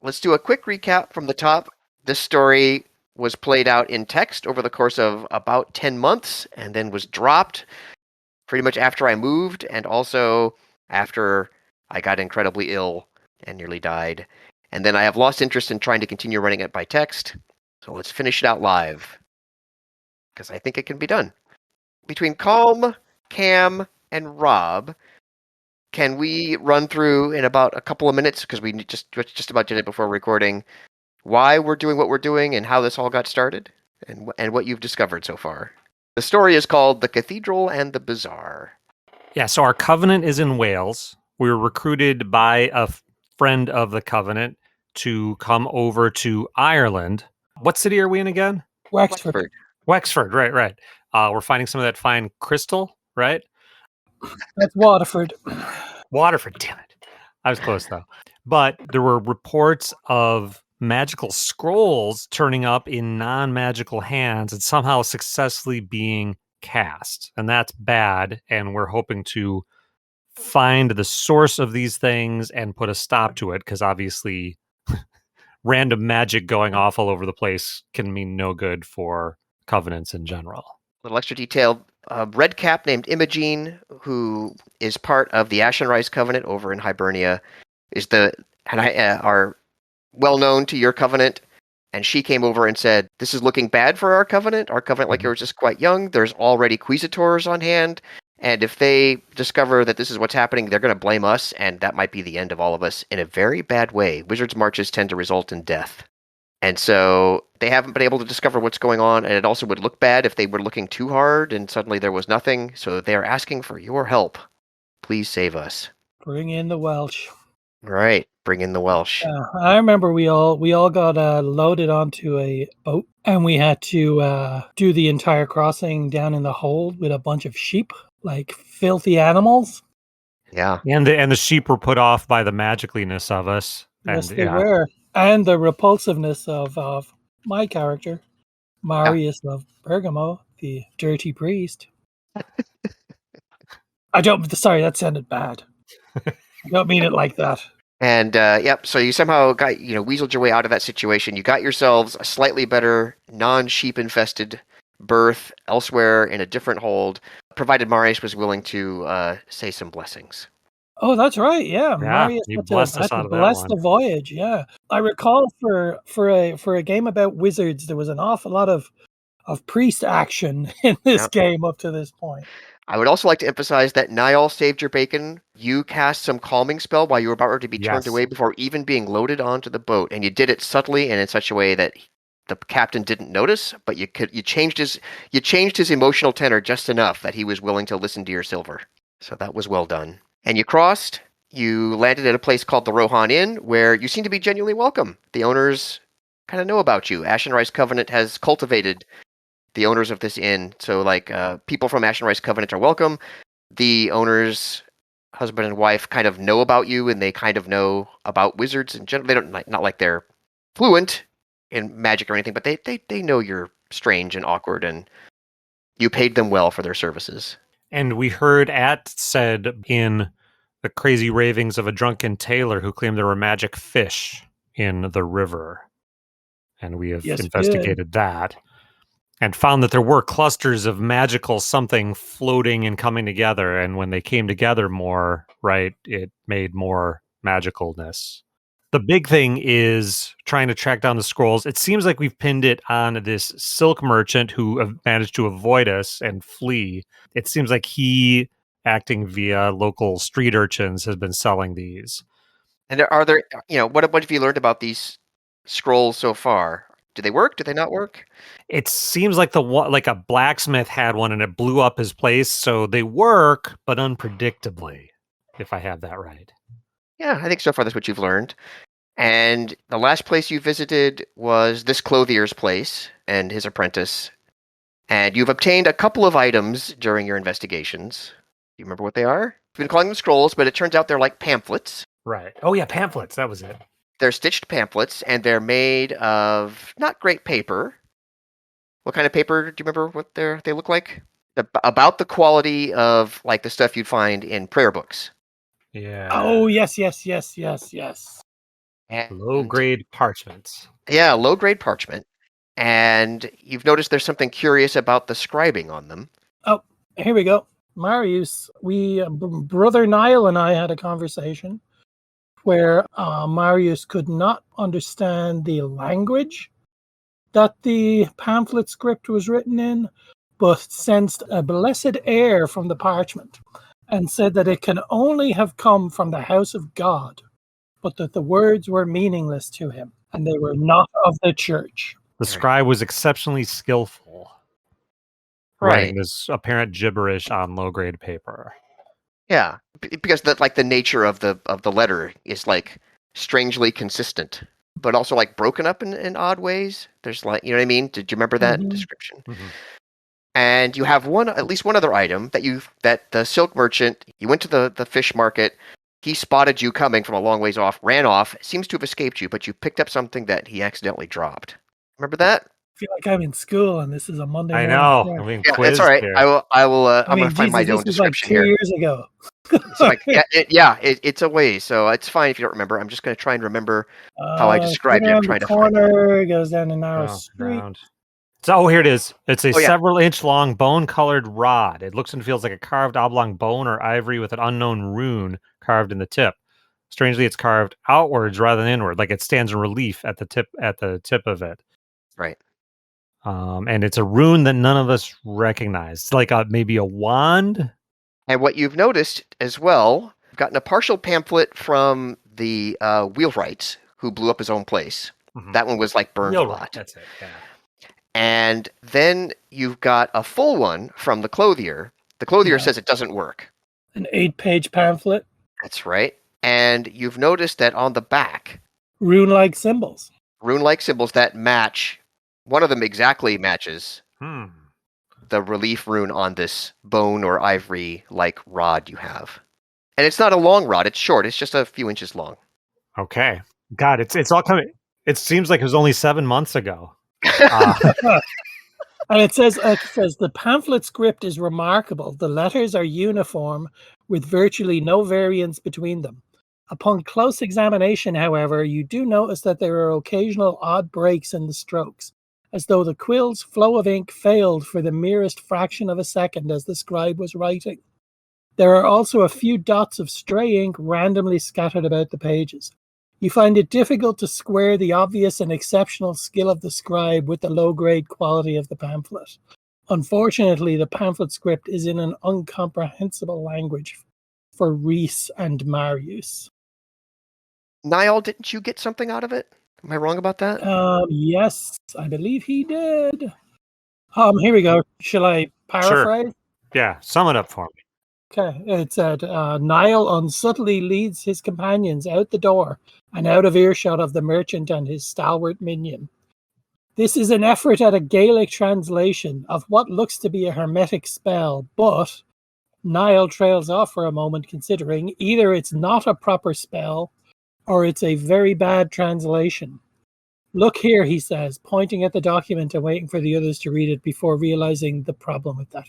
let's do a quick recap from the top. This story was played out in text over the course of about 10 months and then was dropped pretty much after I moved and also after I got incredibly ill and nearly died. And then I have lost interest in trying to continue running it by text. So let's finish it out live because I think it can be done. Between Calm, Cam, and Rob, can we run through in about a couple of minutes, because we just about did it before recording, why we're doing what we're doing and how this all got started and what you've discovered so far? The story is called The Cathedral and the Bazaar. Yeah, so our covenant is in Wales. We were recruited by a friend of the covenant to come over to Ireland. What city are we in again? Wexford. Wexford, right. We're finding some of that fine crystal, right? That's Waterford. Waterford, damn it. I was close, though. But there were reports of magical scrolls turning up in non-magical hands and somehow successfully being cast. And that's bad. And we're hoping to find the source of these things and put a stop to it, because obviously random magic going off all over the place can mean no good for covenants in general. A little extra detail. Red Cap named Imogene, who is part of the Ashenrise Covenant over in Hibernia, are well known to your covenant. And she came over and said, "This is looking bad for our covenant. Our covenant, like yours, is quite young. There's already Quisitors on hand. And if they discover that this is what's happening, they're going to blame us, and that might be the end of all of us in a very bad way. Wizards' marches tend to result in death. And so they haven't been able to discover what's going on, and it also would look bad if they were looking too hard and suddenly there was nothing. So they are asking for your help. Please save us." Bring in the Welsh. Right, bring in the Welsh. I remember we all got loaded onto a boat, and we had to do the entire crossing down in the hold with a bunch of sheep, like filthy animals. Yeah. And the sheep were put off by the magicalness of us. Yes, they were. And the repulsiveness of my character, Marius of Bergamo, the dirty priest. Sorry, that sounded bad. I don't mean it like that. And so you somehow got, weaseled your way out of that situation. You got yourselves a slightly better non-sheep infested berth elsewhere in a different hold, provided Marius was willing to say some blessings. Oh, that's right. Yeah, Marius you had blessed to us out of that bless one. the voyage. Yeah, I recall for a game about wizards, there was an awful lot of priest action in this game up to this point. I would also like to emphasize that Niall saved your bacon. You cast some calming spell while you were about to be turned away before even being loaded onto the boat, and you did it subtly and in such a way that the captain didn't notice. But you changed his emotional tenor just enough that he was willing to listen to your silver. So that was well done. And you crossed. You landed at a place called the Rohan Inn, where you seem to be genuinely welcome. The owners kind of know about you. Ashenrise Covenant has cultivated the owners of this inn, so people from Ashenrise Covenant are welcome. The owners, husband and wife, kind of know about you, and they kind of know about wizards in general. They don't not like they're fluent in magic or anything, but they know you're strange and awkward, and you paid them well for their services. And we heard said in the crazy ravings of a drunken tailor who claimed there were magic fish in the river, and we have investigated that. And found that there were clusters of magical something floating and coming together. And when they came together more, right, it made more magicalness. The big thing is trying to track down the scrolls. It seems like we've pinned it on this silk merchant who managed to avoid us and flee. It seems like he, acting via local street urchins, has been selling these. And are there, what have you learned about these scrolls so far? Do they work? Do they not work? It seems like a blacksmith had one and it blew up his place. So they work, but unpredictably, if I have that right. Yeah, I think so far that's what you've learned. And the last place you visited was this clothier's place and his apprentice. And you've obtained a couple of items during your investigations. Do you remember what they are? You've been calling them scrolls, but it turns out they're like pamphlets. Right. Oh, yeah, pamphlets. That was it. They're stitched pamphlets, and they're made of not great paper. What kind of paper? Do you remember what they look like? About the quality of like the stuff you'd find in prayer books. Yeah. Oh, yes. Low-grade parchments. Yeah, low-grade parchment. And you've noticed there's something curious about the scribing on them. Oh, here we go. Marius, Brother Niall and I had a conversation where Marius could not understand the language that the pamphlet script was written in, but sensed a blessed air from the parchment and said that it can only have come from the house of God, but that the words were meaningless to him and they were not of the church. The scribe was exceptionally skillful, writing this apparent gibberish on low-grade paper. Yeah, because the nature of the letter is like strangely consistent, but also like broken up in odd ways. There's like, you know what I mean? Did you remember that description? Mm-hmm. And you have at least one other item that the silk merchant, you went to the fish market, he spotted you coming from a long ways off, ran off, seems to have escaped you, but you picked up something that he accidentally dropped. Remember that? I feel like I'm in school and this is a Monday morning. I know. I'm being quizzed. That's all right. Here. I'm going to find my own description here. This was like 2 years ago. It's like, it's a way, so it's fine if you don't remember. I'm just going to try and remember how I described it. I'm trying to find it. Goes down a narrow street. So here it is. It's a several-inch long bone-colored rod. It looks and feels like a carved oblong bone or ivory with an unknown rune carved in the tip. Strangely, it's carved outwards rather than inward, like it stands in relief at the tip of it. Right. And it's a rune that none of us recognize. It's like maybe a wand. And what you've noticed as well, you've gotten a partial pamphlet from the wheelwrights who blew up his own place. Mm-hmm. That one was like burned a lot. That's it, yeah. And then you've got a full one from the clothier. The clothier says it doesn't work. An 8-page pamphlet. That's right. And you've noticed that on the back, rune-like symbols that match. One of them exactly matches the relief rune on this bone or ivory-like rod you have. And it's not a long rod. It's short. It's just a few inches long. Okay. God, it's all coming. It seems like it was only 7 months ago. And it says the pamphlet script is remarkable. The letters are uniform with virtually no variance between them. Upon close examination, however, you do notice that there are occasional odd breaks in the strokes, as though the quill's flow of ink failed for the merest fraction of a second as the scribe was writing. There are also a few dots of stray ink randomly scattered about the pages. You find it difficult to square the obvious and exceptional skill of the scribe with the low-grade quality of the pamphlet. Unfortunately, the pamphlet script is in an incomprehensible language for Reese and Marius. Niall, didn't you get something out of it? Am I wrong about that? Yes, I believe he did. Here we go. Shall I paraphrase? Sure. Yeah, sum it up for me. Okay, it said, Niall unsubtly leads his companions out the door and out of earshot of the merchant and his stalwart minion. This is an effort at a Gaelic translation of what looks to be a hermetic spell, but Niall trails off for a moment, considering either it's not a proper spell or it's a very bad translation. Look here, he says, pointing at the document and waiting for the others to read it before realizing the problem with that.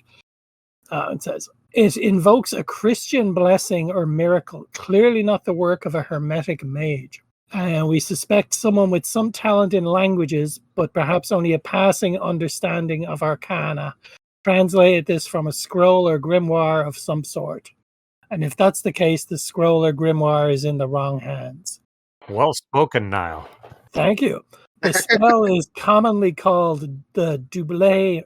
It says, it invokes a Christian blessing or miracle, clearly not the work of a hermetic mage. And we suspect someone with some talent in languages, but perhaps only a passing understanding of arcana, translated this from a scroll or grimoire of some sort. And if that's the case, the scroll or grimoire is in the wrong hands. Well spoken, Niall. Thank you. The spell is commonly called the doublé.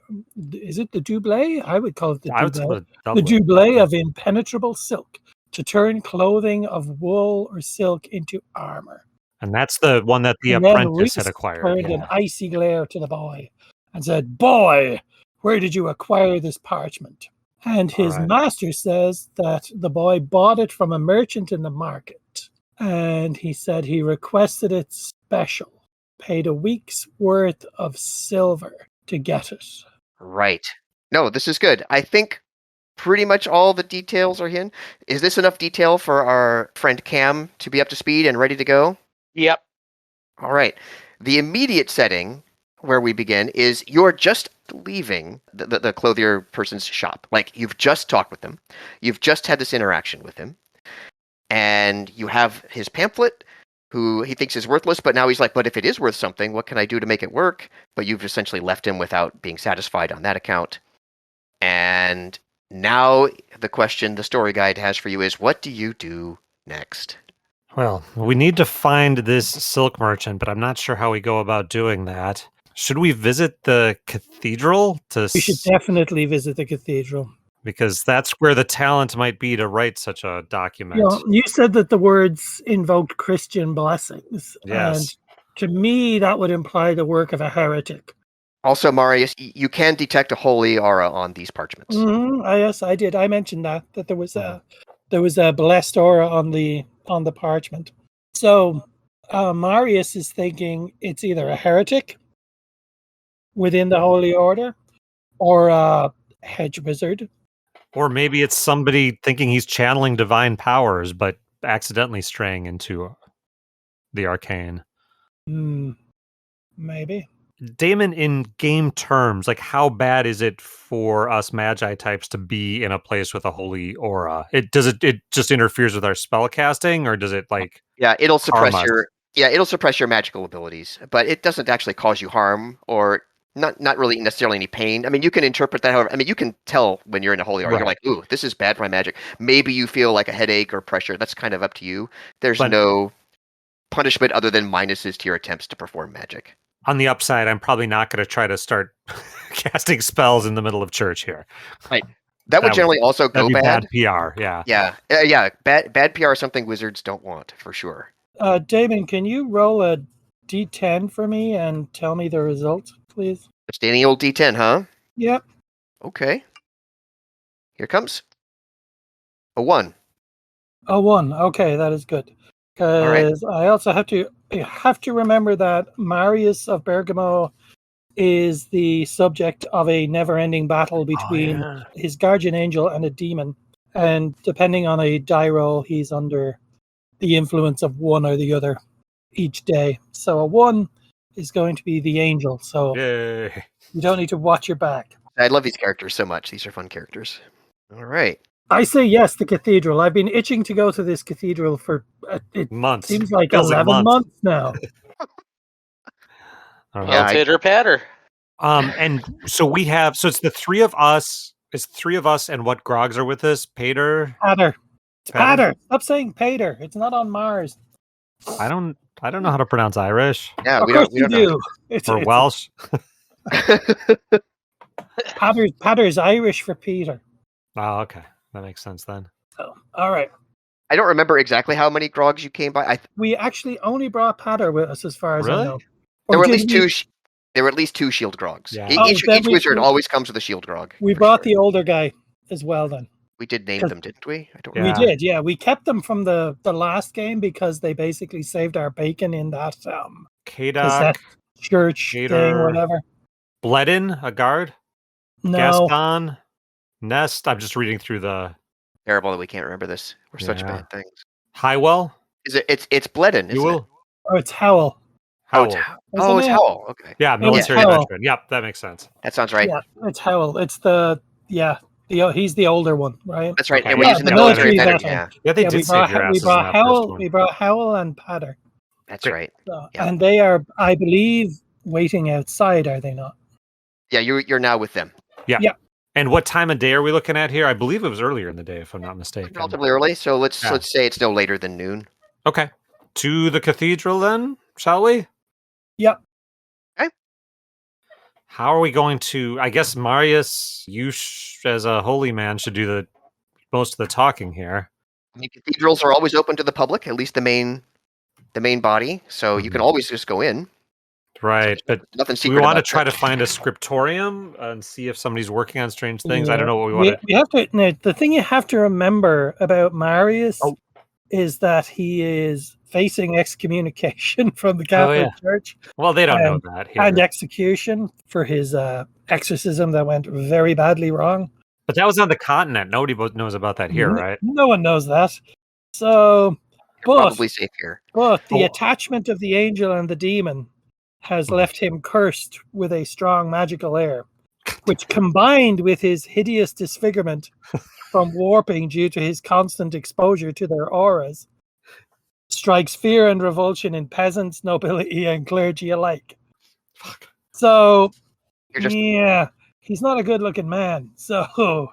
Is it the doublé? I would call it the doublé. The doublé of impenetrable silk, to turn clothing of wool or silk into armor. And that's the one that the apprentice had acquired. Turned an icy glare to the boy and said, "Boy, where did you acquire this parchment?" And his master says that the boy bought it from a merchant in the market. And he said he requested it special. Paid a week's worth of silver to get it. Right. No, this is good. I think pretty much all the details are in. Is this enough detail for our friend Cam to be up to speed and ready to go? Yep. All right. The immediate setting where we begin is you're just leaving the clothier person's shop. Like, you've just talked with him. You've just had this interaction with him. And you have his pamphlet, who he thinks is worthless, but now he's like, but if it is worth something, what can I do to make it work? But you've essentially left him without being satisfied on that account. And now the question the story guide has for you is, what do you do next? Well, we need to find this silk merchant, but I'm not sure how we go about doing that. Should we visit the cathedral? We should definitely visit the cathedral. Because that's where the talent might be to write such a document. You said that the words invoked Christian blessings. Yes. And to me, that would imply the work of a heretic. Also, Marius, you can detect a holy aura on these parchments. Yes, I did. I mentioned that there was a blessed aura on the parchment. So Marius is thinking it's either a heretic within the Holy Order or a hedge wizard. Or maybe it's somebody thinking he's channeling divine powers, but accidentally straying into the arcane. Maybe. Damon, in game terms, like how bad is it for us magi types to be in a place with a holy aura? It just interferes with our spell casting, or does it it'll suppress your magical abilities, but it doesn't actually cause you harm or not really necessarily any pain. I mean, you can interpret that however. I mean, you can tell when you're in a holy aura. Right. You're like, ooh, this is bad for my magic. Maybe you feel like a headache or pressure. That's kind of up to you. There's no punishment other than minuses to your attempts to perform magic. On the upside, I'm probably not going to try to start casting spells in the middle of church here. Right. That would generally also go bad. Bad PR, yeah. Yeah. Bad PR is something wizards don't want, for sure. Damon, can you roll a D10 for me and tell me the result, please? Just any old D10, huh? Yep. Okay. Here comes a 1. A 1. Okay, that is good. Because I also have to remember that Marius of Bergamo is the subject of a never-ending battle between his guardian angel and a demon. And depending on a die roll, he's under the influence of one or the other each day. So a 1 is going to be the angel. So you don't need to watch your back. I love these characters so much. These are fun characters. All right. I say yes, the cathedral. I've been itching to go to this cathedral for months. Seems like 11 months now. Titter patter. And so it's the three of us. It's 3 of us, and what grogs are with us? Pater. It's Pater. Stop saying Pater. It's not on Mars. I don't know how to pronounce Irish. Yeah, of course you do. Or Welsh. Pater's Irish for Peter. Oh, okay. That makes sense then. Oh, all right. I don't remember exactly how many grogs you came by. We actually only brought Pater with us, as far as I know. There were at least 2. There were at least 2 shield grogs. Yeah. Each wizard always comes with a shield grog. We brought the older guy as well. Then we did name them, didn't we? I don't. We did. Yeah, we kept them from the last game because they basically saved our bacon in that Kadok, church thing, whatever. Bledin, a guard. No. Gaston. Nest. I'm just reading through the. Terrible that we can't remember this. We're such bad things. Highwell. Is it? It's Bledin. Isn't it? Oh, it's Howell. Howell. It's Howell. Okay. Yeah, military veteran. Yep, that makes sense. That sounds right. Yeah, it's Howell. It's he's the older one, right? That's right. Okay. And we're using the military veteran. Yeah, they did save your asses. We brought Howell and Pater. That's right. So, and they are, I believe, waiting outside. Are they not? Yeah, you're now with them. Yeah. And what time of day are we looking at here? I believe it was earlier in the day, if I'm not mistaken. Relatively early, so let's say it's no later than noon. Okay. To the cathedral then, shall we? Yep. Okay. How are we going to... I guess Marius, you as a holy man, should do most of the talking here. I mean, cathedrals are always open to the public, at least the main body, so you can always just go in. Right, but nothing secret. We want to try to find a scriptorium and see if somebody's working on strange things. I don't know what we want to... We have to... Now, the thing you have to remember about Marius is that he is facing excommunication from the Catholic Church. Well, they don't know that here. And execution for his exorcism that went very badly wrong. But that was on the continent. Nobody knows about that here, right? No one knows that. So, probably safe here. But the attachment of the angel and the demon has left him cursed with a strong magical air, which combined with his hideous disfigurement from warping due to his constant exposure to their auras, strikes fear and revulsion in peasants, nobility, and clergy alike. Fuck. So, yeah, he's not a good-looking man. So,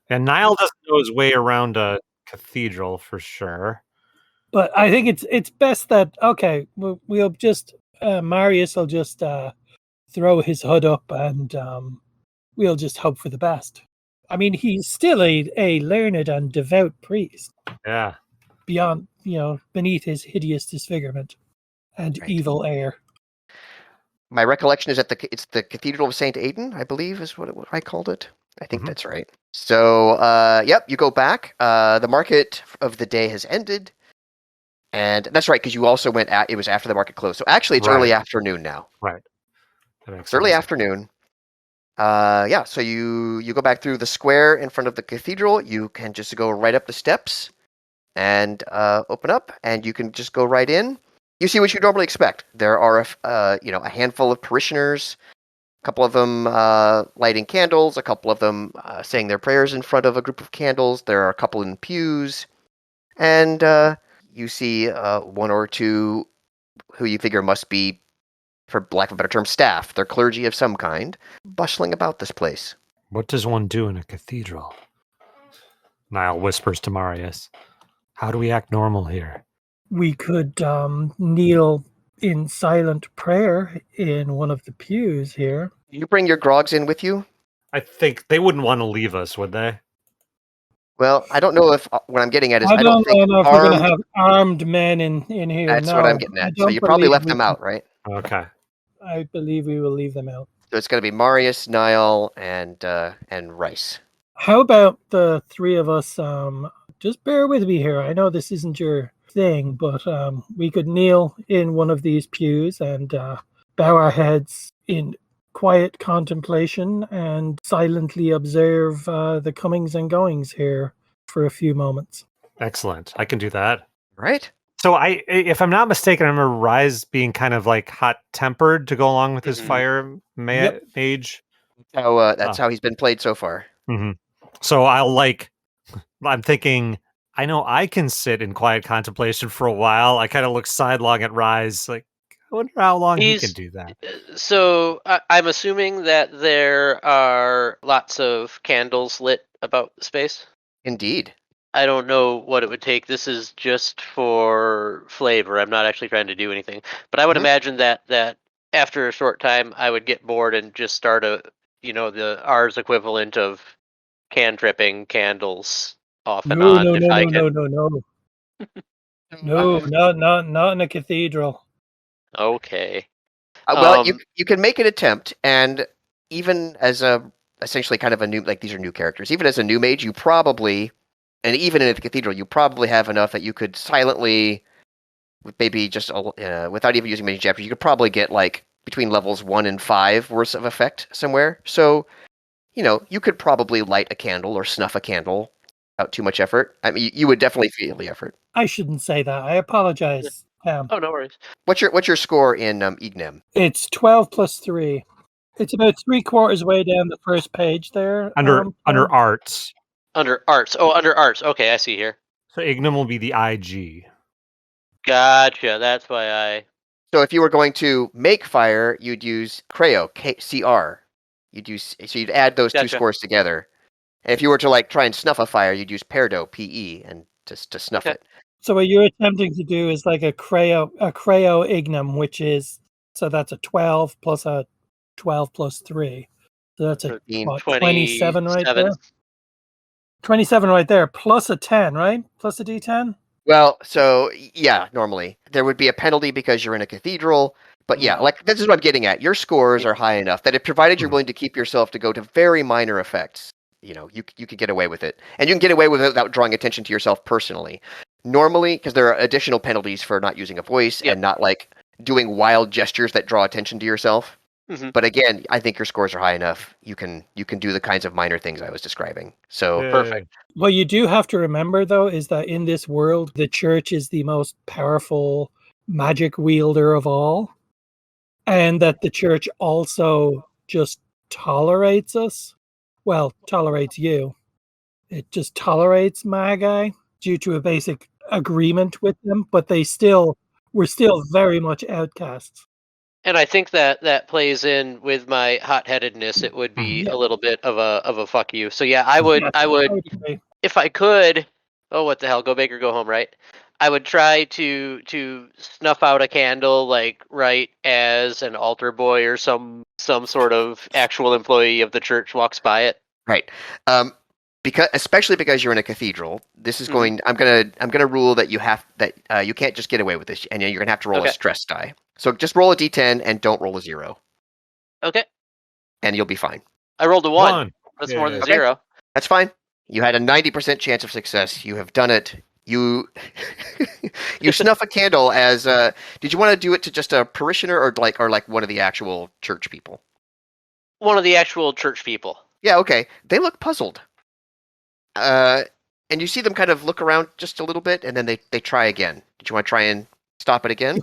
and Niall doesn't know his way around a cathedral for sure. But I think it's best that we'll just Marius will just throw his hood up and we'll just hope for the best. I mean, he's still a learned and devout priest. Yeah. Beyond, beneath his hideous disfigurement and evil air. My recollection is that it's the Cathedral of St. Aidan, I believe is what I called it. I think that's right. So, you go back. The market of the day has ended. And that's right, because you also went it was after the market closed. So actually, it's early afternoon now. Right. It's early afternoon. So you go back through the square in front of the cathedral. You can just go right up the steps and open up, and you can just go right in. You see what you normally expect. There are a handful of parishioners, a couple of them lighting candles, a couple of them saying their prayers in front of a group of candles. There are a couple in pews, and you see one or two who you figure must be, for lack of a better term, staff. They're clergy of some kind, bustling about this place. What does one do in a cathedral? Niall whispers to Marius. How do we act normal here? We could kneel in silent prayer in one of the pews here. You bring your grogs in with you? I think they wouldn't want to leave us, would they? Well, I don't know if what I'm getting at is I don't think know if we're going to have armed men in here. That's what I'm getting at. So you probably left them out, right? Okay. I believe we will leave them out. So it's going to be Marius, Niall, and Rice. How about the three of us? Just bear with me here. I know this isn't your thing, but we could kneel in one of these pews and bow our heads in quiet contemplation and silently observe the comings and goings here for a few moments. Excellent. I can do that. Right. So if I'm not mistaken, I remember Rise being kind of like hot-tempered to go along with his fire mage. That's how he's been played so far. Mm-hmm. So I'm thinking, I know I can sit in quiet contemplation for a while. I kind of look sidelong at Rise, like, I wonder how long he can do that. So I'm assuming that there are lots of candles lit about the space? Indeed. I don't know what it would take. This is just for flavor. I'm not actually trying to do anything. But I would imagine that after a short time, I would get bored and just start the Ars equivalent of cantripping candles off and on. No, not in a cathedral. Okay. Well, you can make an attempt, and even as essentially kind of a new, like, these are new characters, even as a new mage, you probably, and even in the cathedral, you probably have enough that you could silently, maybe just without even using many chapters, you could probably get like between levels 1 and 5 worth of effect somewhere. So, you could probably light a candle or snuff a candle without too much effort. I mean, you would definitely feel the effort. I shouldn't say that. I apologize. Oh, no worries. What's your score in Ignem? It's 12 plus 3. It's about 3/4 way down the first page there. Under arts. Under arts. Oh, under arts. Okay, I see here. So Ignem will be the IG. Gotcha. That's why So if you were going to make fire, you'd use Creo, CR. You'd add those two scores together. And if you were to try and snuff a fire, you'd use Perdo, PE, and to snuff it. So what you're attempting to do is like a Creo Ignem, which is, so that's a 12 plus a 12 plus 3. So that's a 27 right there. 27 right there, plus a 10, right? Plus a D10? Well, so, yeah, normally. There would be a penalty because you're in a cathedral. But yeah, this is what I'm getting at. Your scores are high enough that if provided you're willing to keep yourself to go to very minor effects, you could get away with it. And you can get away with it without drawing attention to yourself personally. Normally, because there are additional penalties for not using a voice and not doing wild gestures that draw attention to yourself. Mm-hmm. But again, I think your scores are high enough. You can do the kinds of minor things I was describing. So perfect. What you do have to remember, though, is that in this world, the church is the most powerful magic wielder of all. And that the church also just tolerates us. Well, tolerates you. It just tolerates Magi due to a basic agreement with them, but we're still very much outcasts. And I think that plays in with my hot-headedness. It would be a little bit of a fuck you. So yeah, I would if I could. Oh, what the hell? Go big or go home, right? I would try to snuff out a candle like right as an altar boy or some sort of actual employee of the church walks by it. Right. Especially because you're in a cathedral, this is going. I'm gonna rule that you can't just get away with this, and you're gonna have to roll a stress die. So just roll a d10 and don't roll a 0. Okay. And you'll be fine. I rolled a 1. That's more than 0. That's fine. You had a 90% chance of success. You have done it. You snuff a candle as. Did you want to do it to just a parishioner or like one of the actual church people? One of the actual church people. Yeah. Okay. They look puzzled. And you see them kind of look around just a little bit, and then they try again. Did you want to try and stop it again?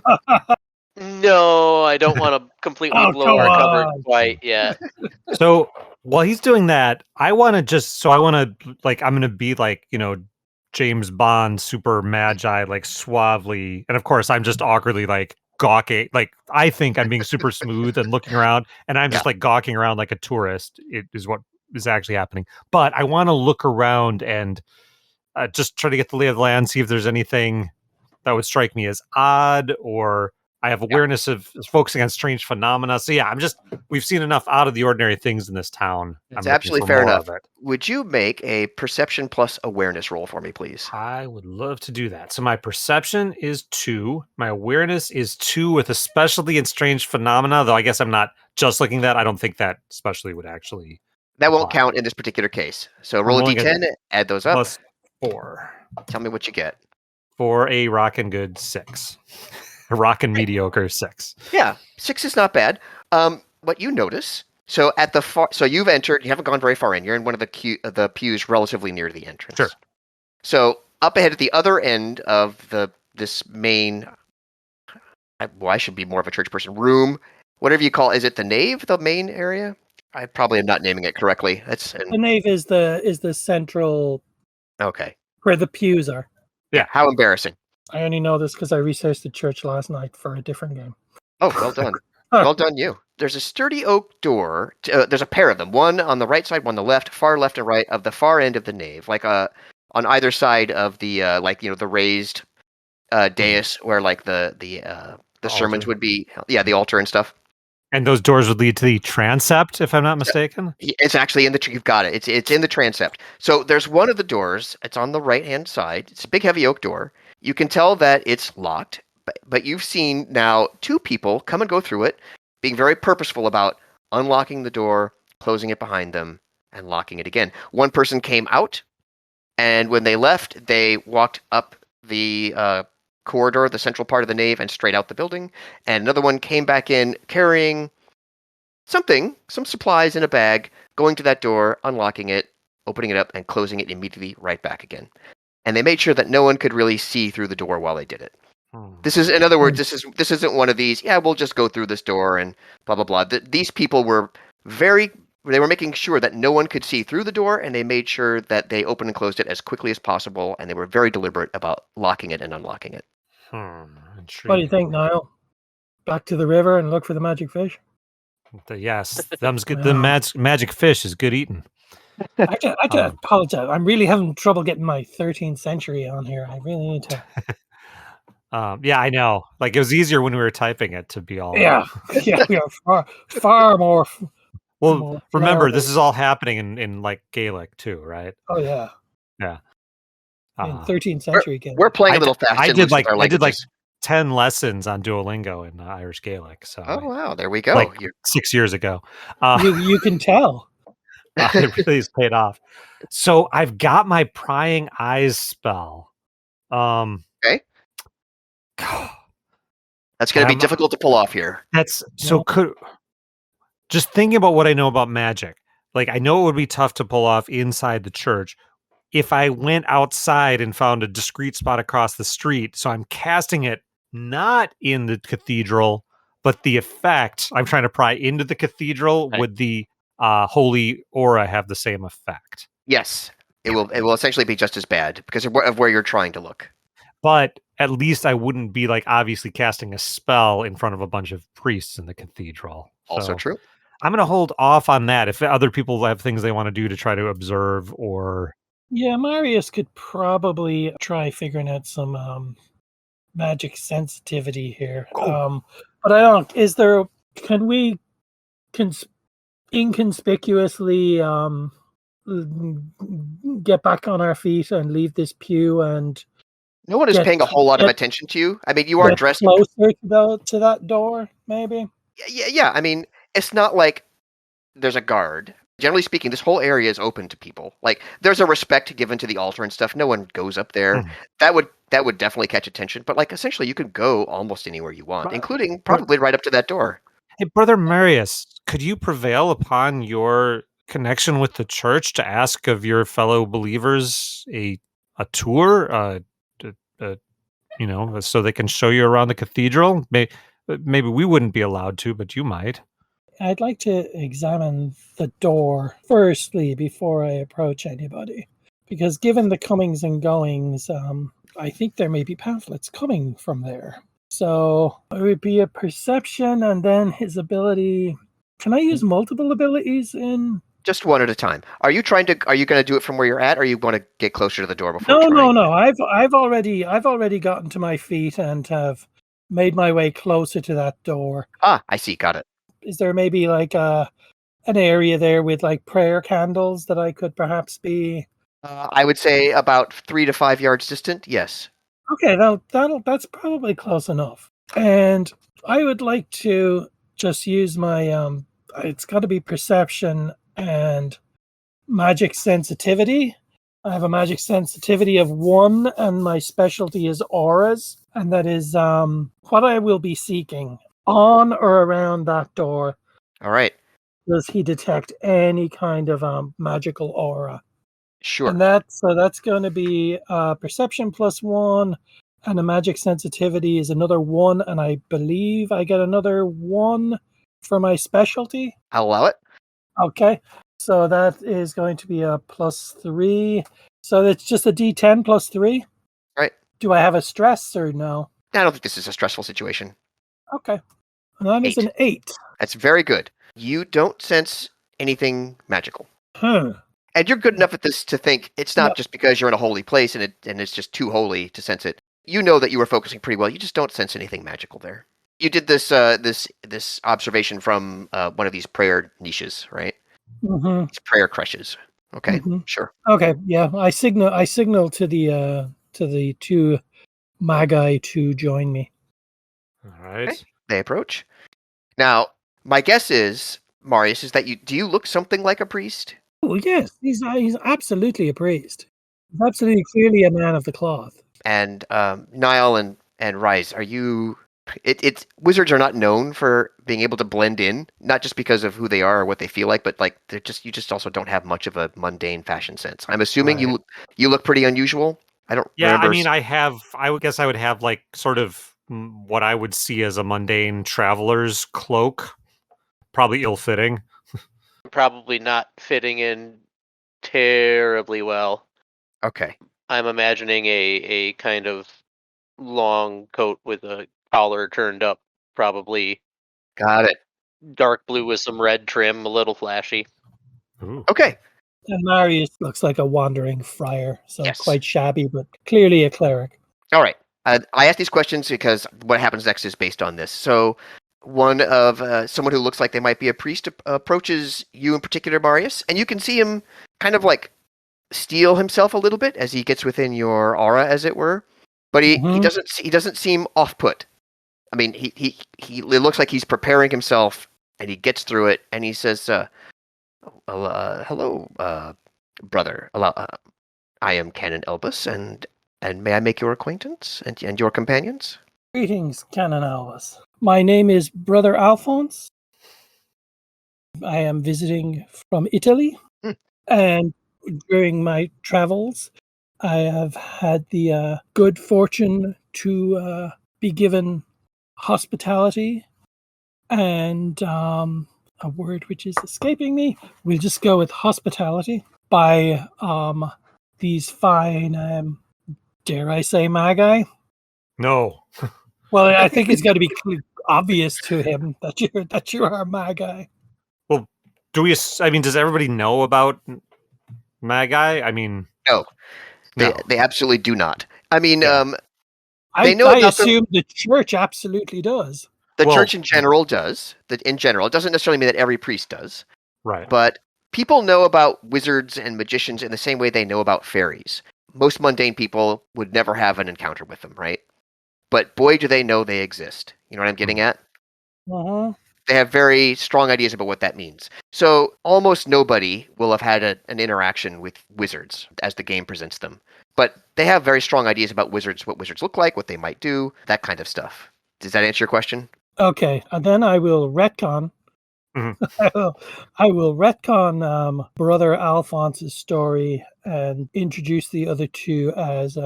No, I don't want to completely blow our cover quite yet. So while he's doing that, I'm going to be like, James Bond, super magi, like suavely. And of course, I'm just awkwardly like gawking. Like, I think I'm being super smooth and looking around, and I'm just like gawking around like a tourist. It is what is actually happening. But I want to look around and just try to get the lay of the land, see if there's anything that would strike me as odd, or I have awareness of focusing on strange phenomena. So yeah, we've seen enough out of the ordinary things in this town. It's absolutely fair enough. Would you make a perception plus awareness roll for me, please? I would love to do that. So my perception is 2. My awareness is 2 with a specialty in strange phenomena, though I guess I'm not just looking at that. I don't think that specialty would actually... That won't count in this particular case. So roll a d10, add those up. Plus 4. Tell me what you get. For a rockin' good 6. A rockin' mediocre 6. Yeah, 6 is not bad. What you notice, so at the far, so you've entered, you haven't gone very far in. You're in one of the pews relatively near to the entrance. Sure. So up ahead at the other end of this main, I should be more of a church person, room, whatever you call, is it the nave, the main area? I probably am not naming it correctly. The nave is the central. Okay. Where the pews are. Yeah. How embarrassing. I only know this because I researched the church last night for a different game. Oh, well done. Well done, you. There's a sturdy oak door. There's a pair of them. One on the right side, one on the left, far left and right of the far end of the nave, like on either side of the the raised dais where like the sermons would be. Yeah, the altar and stuff. And those doors would lead to the transept, if I'm not mistaken? It's actually you've got it. It's in the transept. So there's one of the doors. It's on the right-hand side. It's a big, heavy oak door. You can tell that it's locked, but you've seen now 2 people come and go through it, being very purposeful about unlocking the door, closing it behind them, and locking it again. One person came out, and when they left, they walked up the corridor, the central part of the nave, and straight out the building. And another one came back in carrying some supplies in a bag, going to that door, unlocking it, opening it up, and closing it immediately right back again. And they made sure that no one could really see through the door while they did it. This is, in other words, this isn't one of these, we'll just go through this door and blah, blah, blah. These people were they were making sure that no one could see through the door, and they made sure that they opened and closed it as quickly as possible, and they were very deliberate about locking it and unlocking it. What do you think, Niall? Back to the river and look for the magic fish? Yes, them's good. The magic fish is good eating. I apologize. I'm really having trouble getting my 13th century on here. I really need to. Yeah, I know. Like, it was easier when we were typing it to be all. Yeah, we are far more. Well, remember, this is all happening in like Gaelic too, right? Oh yeah. Yeah. In 13th century Gaelic. We're playing a little fast. I did like 10 lessons on Duolingo in Irish Gaelic. So. Oh wow, there we go. Like 6 years ago. You can tell. It really has paid off. So I've got my prying eyes spell. Okay. That's going to be difficult to pull off here. Just thinking about what I know about magic, like I know it would be tough to pull off inside the church. If I went outside and found a discreet spot across the street, so I'm casting it not in the cathedral, but the effect I'm trying to pry into the cathedral, would the holy aura have the same effect? Yes, it will. It will essentially be just as bad because of where you're trying to look. But at least I wouldn't be like obviously casting a spell in front of a bunch of priests in the cathedral. Also true. I'm going to hold off on that. If other people have things they want to do to try to observe or... Yeah, Marius could probably try figuring out some magic sensitivity here. But I don't... Can we inconspicuously get back on our feet and leave this pew and... No one is paying a whole lot of attention to you. I mean, you are dressed closer to that door, maybe? Yeah. I mean, it's not like there's a guard. Generally speaking, this whole area is open to people. Like, there's a respect given to the altar and stuff. No one goes up there. That would definitely catch attention. But, like, essentially, you can go almost anywhere you want, including probably right up to that door. Hey, Brother Marius, could you prevail upon your connection with the church to ask of your fellow believers a tour? So they can show you around the cathedral? Maybe we wouldn't be allowed to, but you might. I'd like to examine the door firstly before I approach anybody. Because given the comings and goings, I think there may be pamphlets coming from there. So it would be a perception and then his ability. Can I use multiple abilities in... Just one at a time. Are you going to do it from where you're at, or you want to get closer to the door before? No. I've already gotten to my feet and have made my way closer to that door. I see. Got it. Is there maybe like an area there with like prayer candles that I could perhaps be? I would say about 3 to 5 yards distant. Yes. Okay, that's probably close enough. And I would like to just use my it's got to be perception and magic sensitivity. I have a magic sensitivity of 1, and my specialty is auras, and that is what I will be seeking on or around that door. All right. Does he detect any kind of magical aura? Sure. And that's going to be perception +1, and a magic sensitivity is another 1, and I believe I get another 1 for my specialty. I'll allow it. Okay, so that is going to be a +3. So it's just a D10 +3? Right. Do I have a stress or no? I don't think this is a stressful situation. Okay. And that is an 8. That's very good. You don't sense anything magical. And you're good enough at this to think it's not just because you're in a holy place and it's just too holy to sense it. You know that you were focusing pretty well. You just don't sense anything magical there. You did this this observation from one of these prayer niches, right? Mm-hmm. These prayer creches. Okay, sure. Okay, yeah. I signal to the 2 magi to join me. All right. Okay. They approach. Now, my guess is, Marius, is that you look something like a priest? Oh yes, he's absolutely a priest. He's absolutely clearly a man of the cloth. And Niall and Rise, are you? It's wizards are not known for being able to blend in, not just because of who they are or what they feel like, but like you just also don't have much of a mundane fashion sense. I'm assuming you look pretty unusual. I don't. Yeah, remember. I mean, I would guess I would have like sort of what I would see as a mundane traveler's cloak, probably ill-fitting. Probably not fitting in terribly well. Okay. I'm imagining a kind of long coat with a collar turned up, probably. Got it. Dark blue with some red trim, a little flashy. Ooh. Okay. And Marius looks like a wandering friar, so Yes. quite shabby, but clearly a cleric. All right. I ask these questions because what happens next is based on this. So one of someone who looks like they might be a priest approaches you in particular, Marius, and you can see him kind of like steel himself a little bit as he gets within your aura, as it were. But he doesn't seem off-put. I mean, he it looks like he's preparing himself, and he gets through it, and he says, "Hello, brother. I am Canon Elbus, and may I make your acquaintance and your companions?" Greetings, Canon Albus. My name is Brother Alphonse. I am visiting from Italy, and during my travels, I have had the good fortune to be given hospitality and a word which is escaping me. We'll just go with hospitality by these fine Dare I say magi? No. Well, I think it's got to be obvious to him that you are magi. Well, does everybody know about magi? I mean, No. no. They absolutely do not. I mean, Yeah. they know I about assume the church absolutely does. the church in general does. In general, it doesn't necessarily mean that every priest does. Right. But people know about wizards and magicians in the same way they know about fairies. Most mundane people would never have an encounter with them, right? But boy, do they know they exist. You know what I'm getting at? Uh-huh. They have very strong ideas about what that means. So almost nobody will have had an interaction with wizards as the game presents them. But they have very strong ideas about wizards, what wizards look like, what they might do, that kind of stuff. Does that answer your question? Okay, and then I will retcon. Mhm. I will retcon Brother Alphonse's story and introduce the other two as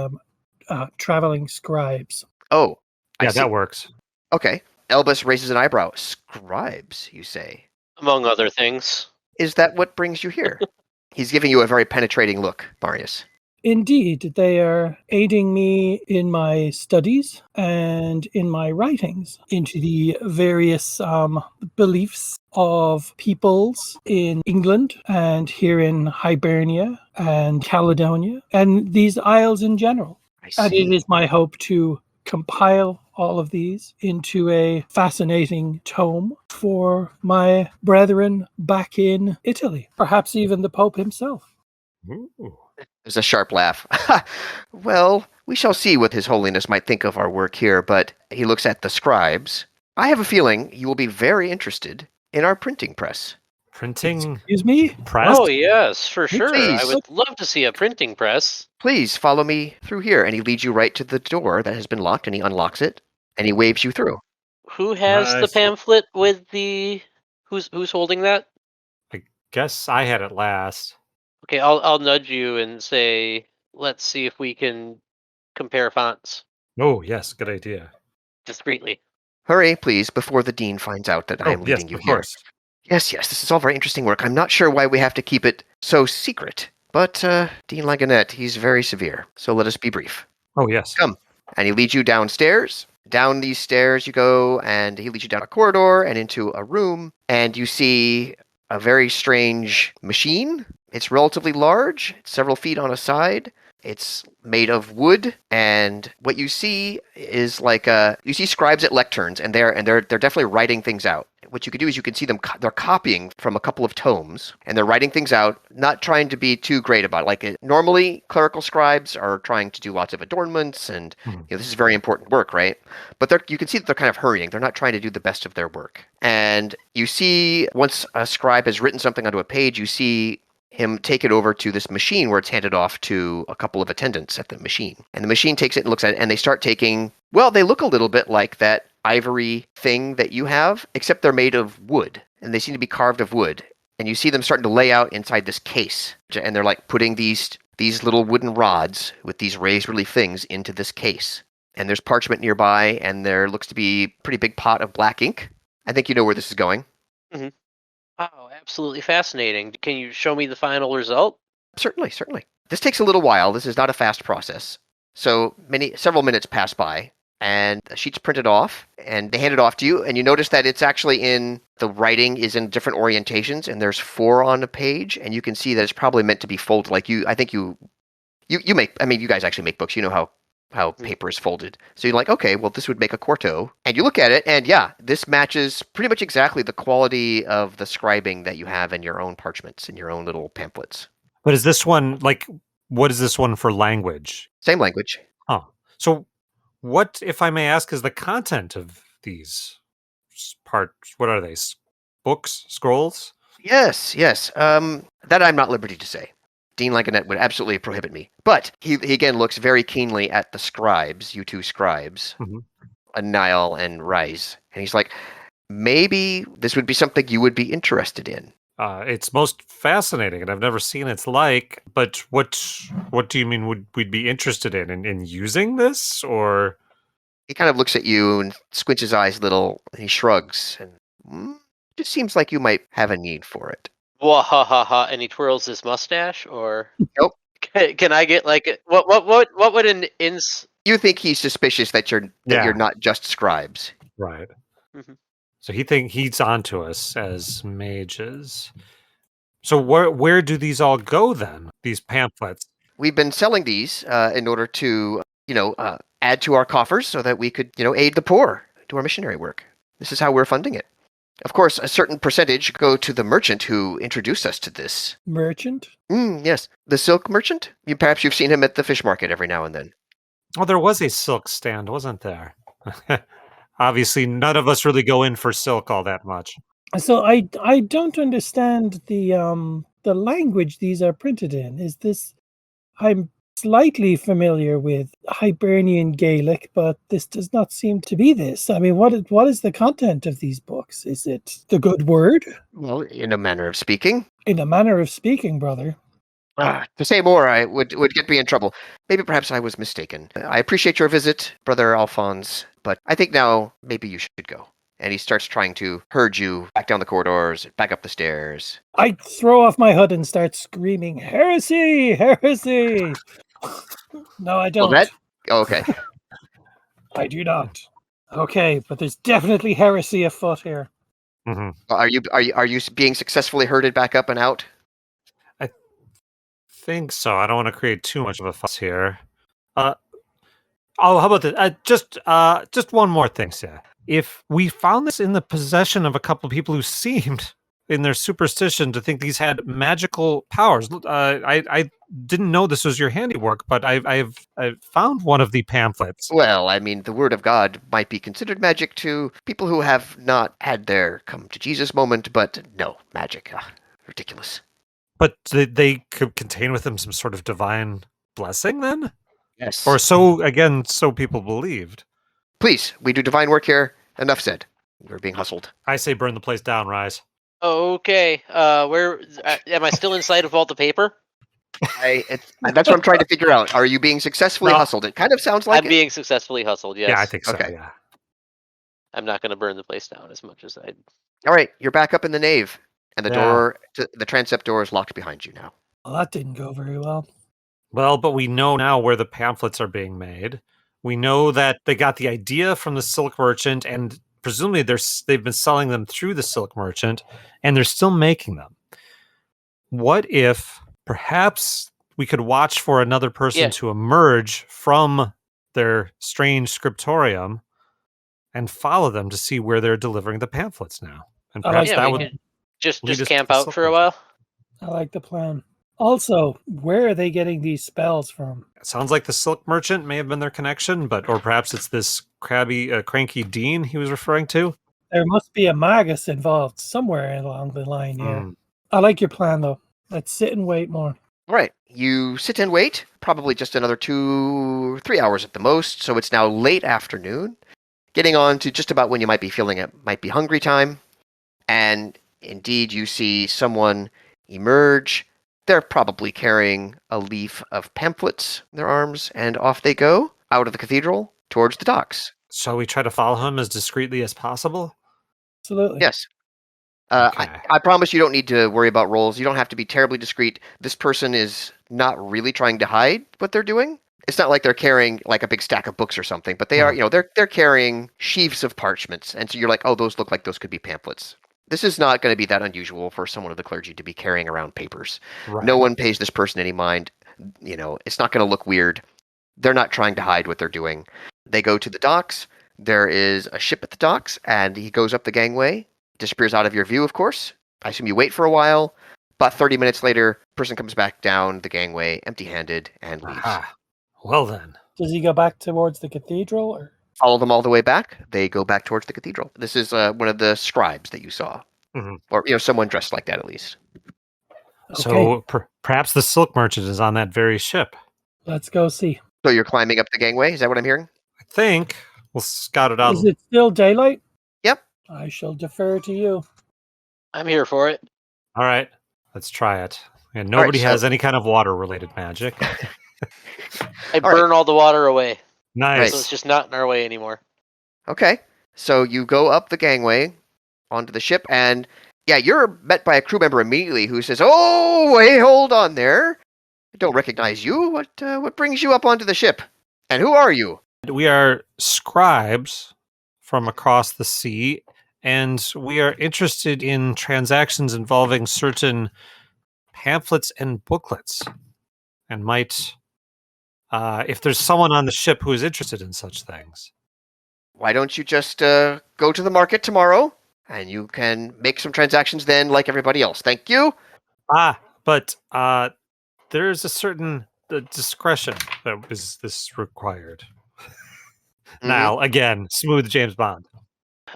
traveling scribes. Oh, Yeah, I see. that works. Okay. Elbus raises an eyebrow. Scribes, you say? Among other things. Is that what brings you here? He's giving you a very penetrating look, Marius. Indeed, they are aiding me in my studies and in my writings into the various beliefs of peoples in England and here in Hibernia and Caledonia and these isles in general. I And it see. is my hope to compile all of these into a fascinating tome for my brethren back in Italy, perhaps even the Pope himself. Ooh. There's a sharp laugh. Well, we shall see what His Holiness might think of our work here, but he looks at the scribes. I have a feeling you will be very interested in our printing press. Printing Excuse me? press? Oh yes, for sure. I Please. would love to see a printing press. Please follow me through here. And he leads you right to the door that has been locked, and he unlocks it, and he waves you through. Who has the Nice. pamphlet with the? Who's holding that? I guess I had it last. Okay, I'll nudge you and say, let's see if we can compare fonts Oh, yes, good idea. discreetly. Hurry, please, before the dean finds out that I am yes, leading you of here. course. Yes, this is all very interesting work. I'm not sure why we have to keep it so secret. But Dean Laganette, he's very severe, so let us be brief. Oh, yes. Come. And he leads you downstairs. Down these stairs you go, and he leads you down a corridor and into a room, and you see a very strange machine. It's relatively large, it's several feet on a side. It's made of wood, and what you see is you see scribes at lecterns, and they're definitely writing things out. What you could do is you can see them; they're copying from a couple of tomes, and they're writing things out, not trying to be too great about it. Normally, clerical scribes are trying to do lots of adornments, and this is very important work, right? But you can see that they're kind of hurrying. They're not trying to do the best of their work. And you see, once a scribe has written something onto a page, you see him take it over to this machine where it's handed off to a couple of attendants at the machine. And the machine takes it and looks at it, and they start taking, well, they look a little bit like that ivory thing that you have, except they're made of wood, and they seem to be carved of wood. And you see them starting to lay out inside this case, and they're putting these little wooden rods with these raised relief things into this case. And there's parchment nearby, and there looks to be a pretty big pot of black ink. I think you know where this is going. Mm-hmm. Wow, absolutely fascinating. Can you show me the final result? Certainly. This takes a little while. This is not a fast process. So several minutes pass by, and the sheet's printed off, and they hand it off to you, and you notice that it's actually the writing is in different orientations, and there's 4 on a page, and you can see that it's probably meant to be folded. You guys actually make books. You know how paper is folded. So you're like, okay, well, this would make a quarto. And you look at it, and yeah, this matches pretty much exactly the quality of the scribing that you have in your own parchments, in your own little pamphlets. But is this one, what is this one for language? Same language. Huh. So what, if I may ask, is the content of these parts? What are they? Books? Scrolls? Yes. That I'm not at liberty to say. Dean Langanette would absolutely prohibit me. But he again looks very keenly at the scribes, you two scribes, Niall and Rice. And he's like, maybe this would be something you would be interested in. It's most fascinating, and I've never seen its like. But what do you mean we'd be interested in using this, or? He kind of looks at you and squints his eyes a little, and he shrugs. And it just seems like you might have a need for it. Wahahaha! And he twirls his mustache, or Nope. Can I get like what would an You think he's suspicious that you're not just scribes, right? Mm-hmm. So he's onto us as mages. So where do these all go then? These pamphlets. We've been selling these in order to add to our coffers so that we could aid the poor, do our missionary work. This is how we're funding it. Of course, a certain percentage go to the merchant who introduced us to this. Merchant? Yes, the silk merchant. Perhaps you've seen him at the fish market every now and then. Oh, there was a silk stand, wasn't there? Obviously, none of us really go in for silk all that much. So I don't understand the language these are printed in. Is this? I'm slightly familiar with Hibernian Gaelic, but this does not seem to be this. I mean, what is the content of these books? Is it the good word? Well, in a manner of speaking. In a manner of speaking, brother. To say more, I would get me in trouble. Maybe perhaps I was mistaken. I appreciate your visit, Brother Alphonse, but I think now maybe you should go. And he starts trying to herd you back down the corridors, back up the stairs. I throw off my hood and start screaming, "Heresy! Heresy!" No, I don't. Okay. I do not. Okay, but there's definitely heresy afoot here. Mm-hmm. Are you being successfully herded back up and out? I think so. I don't want to create too much of a fuss here. How about this? Just one more thing, sir. If we found this in the possession of a couple of people who seemed, in their superstition, to think these had magical powers, I didn't know this was your handiwork, but I've found one of the pamphlets. Well, I mean, the word of God might be considered magic to people who have not had their come to Jesus moment, but no, magic. Ridiculous. But they could contain with them some sort of divine blessing, then? Yes. Or so people believed. Please, we do divine work here. Enough said. We're being hustled. I say burn the place down, Rise. Okay. Where am I still inside of all the paper? That's what I'm trying to figure out. Are you being successfully hustled? It kind of sounds like I'm being successfully hustled, yes. Yeah, I think so, okay. Yeah. I'm not going to burn the place down as much as I'd... All right, you're back up in the nave, and the transept door is locked behind you now. Well, that didn't go very well. Well, but we know now where the pamphlets are being made. We know that they got the idea from the silk merchant, and presumably they've been selling them through the silk merchant, and they're still making them. What if perhaps we could watch for another person to emerge from their strange scriptorium and follow them to see where they're delivering the pamphlets now? And perhaps that would just camp out for a while. I like the plan. Also, where are they getting these spells from? It sounds like the silk merchant may have been their connection, or perhaps it's this cranky dean he was referring to. There must be a magus involved somewhere along the line here. I like your plan, though. Let's sit and wait more. All right, you sit and wait, probably just another 2-3 hours at the most, so it's now late afternoon, getting on to just about when you might be feeling it might be hungry time, and indeed you see someone emerge. They're probably carrying a leaf of pamphlets in their arms, and off they go, out of the cathedral, towards the docks. Shall we try to follow him as discreetly as possible? Absolutely. Yes. Okay. I promise you don't need to worry about rolls. You don't have to be terribly discreet. This person is not really trying to hide what they're doing. It's not like they're carrying like a big stack of books or something, but they are, they're carrying sheaves of parchments. And so you're like, oh, those look like those could be pamphlets. This is not going to be that unusual for someone of the clergy to be carrying around papers. Right. No one pays this person any mind. It's not going to look weird. They're not trying to hide what they're doing. They go to the docks. There is a ship at the docks, and he goes up the gangway. Disappears out of your view, of course. I assume you wait for a while. About 30 minutes later, person comes back down the gangway, empty-handed, and leaves. Well then. Does he go back towards the cathedral, or? Follow them all the way back. They go back towards the cathedral. This is one of the scribes that you saw. Mm-hmm. Or, someone dressed like that, at least. Okay. So perhaps the silk merchant is on that very ship. Let's go see. So you're climbing up the gangway? Is that what I'm hearing? I think. We'll scout it out. Is it still daylight? Yep. I shall defer to you. I'm here for it. All right. Let's try it. And nobody has any kind of water-related magic. I burn all the water away. Nice. So it's just not in our way anymore. Okay. So you go up the gangway onto the ship, and you're met by a crew member immediately who says, "Oh, hey, hold on there. I don't recognize you. What brings you up onto the ship? And who are you? We are scribes from across the sea, and we are interested in transactions involving certain pamphlets and booklets, and might, if there's someone on the ship who is interested in such things. Why don't you just go to the market tomorrow, and you can make some transactions then like everybody else. Thank you. But there's a certain discretion that is this required. Now, again, smooth James Bond.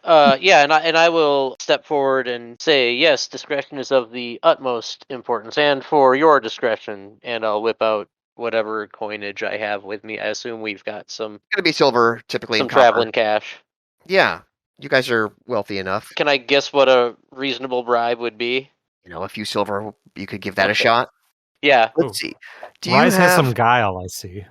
Yeah, and I will step forward and say, yes, discretion is of the utmost importance, and for your discretion, and I'll whip out whatever coinage I have with me. I assume we've got some It's gonna be silver, typically some in copper. traveling cash. Yeah, you guys are wealthy enough. Can I guess what a reasonable bribe would be? A few silver. You could give that a shot. Yeah. Let's see. Rise has some guile, I see.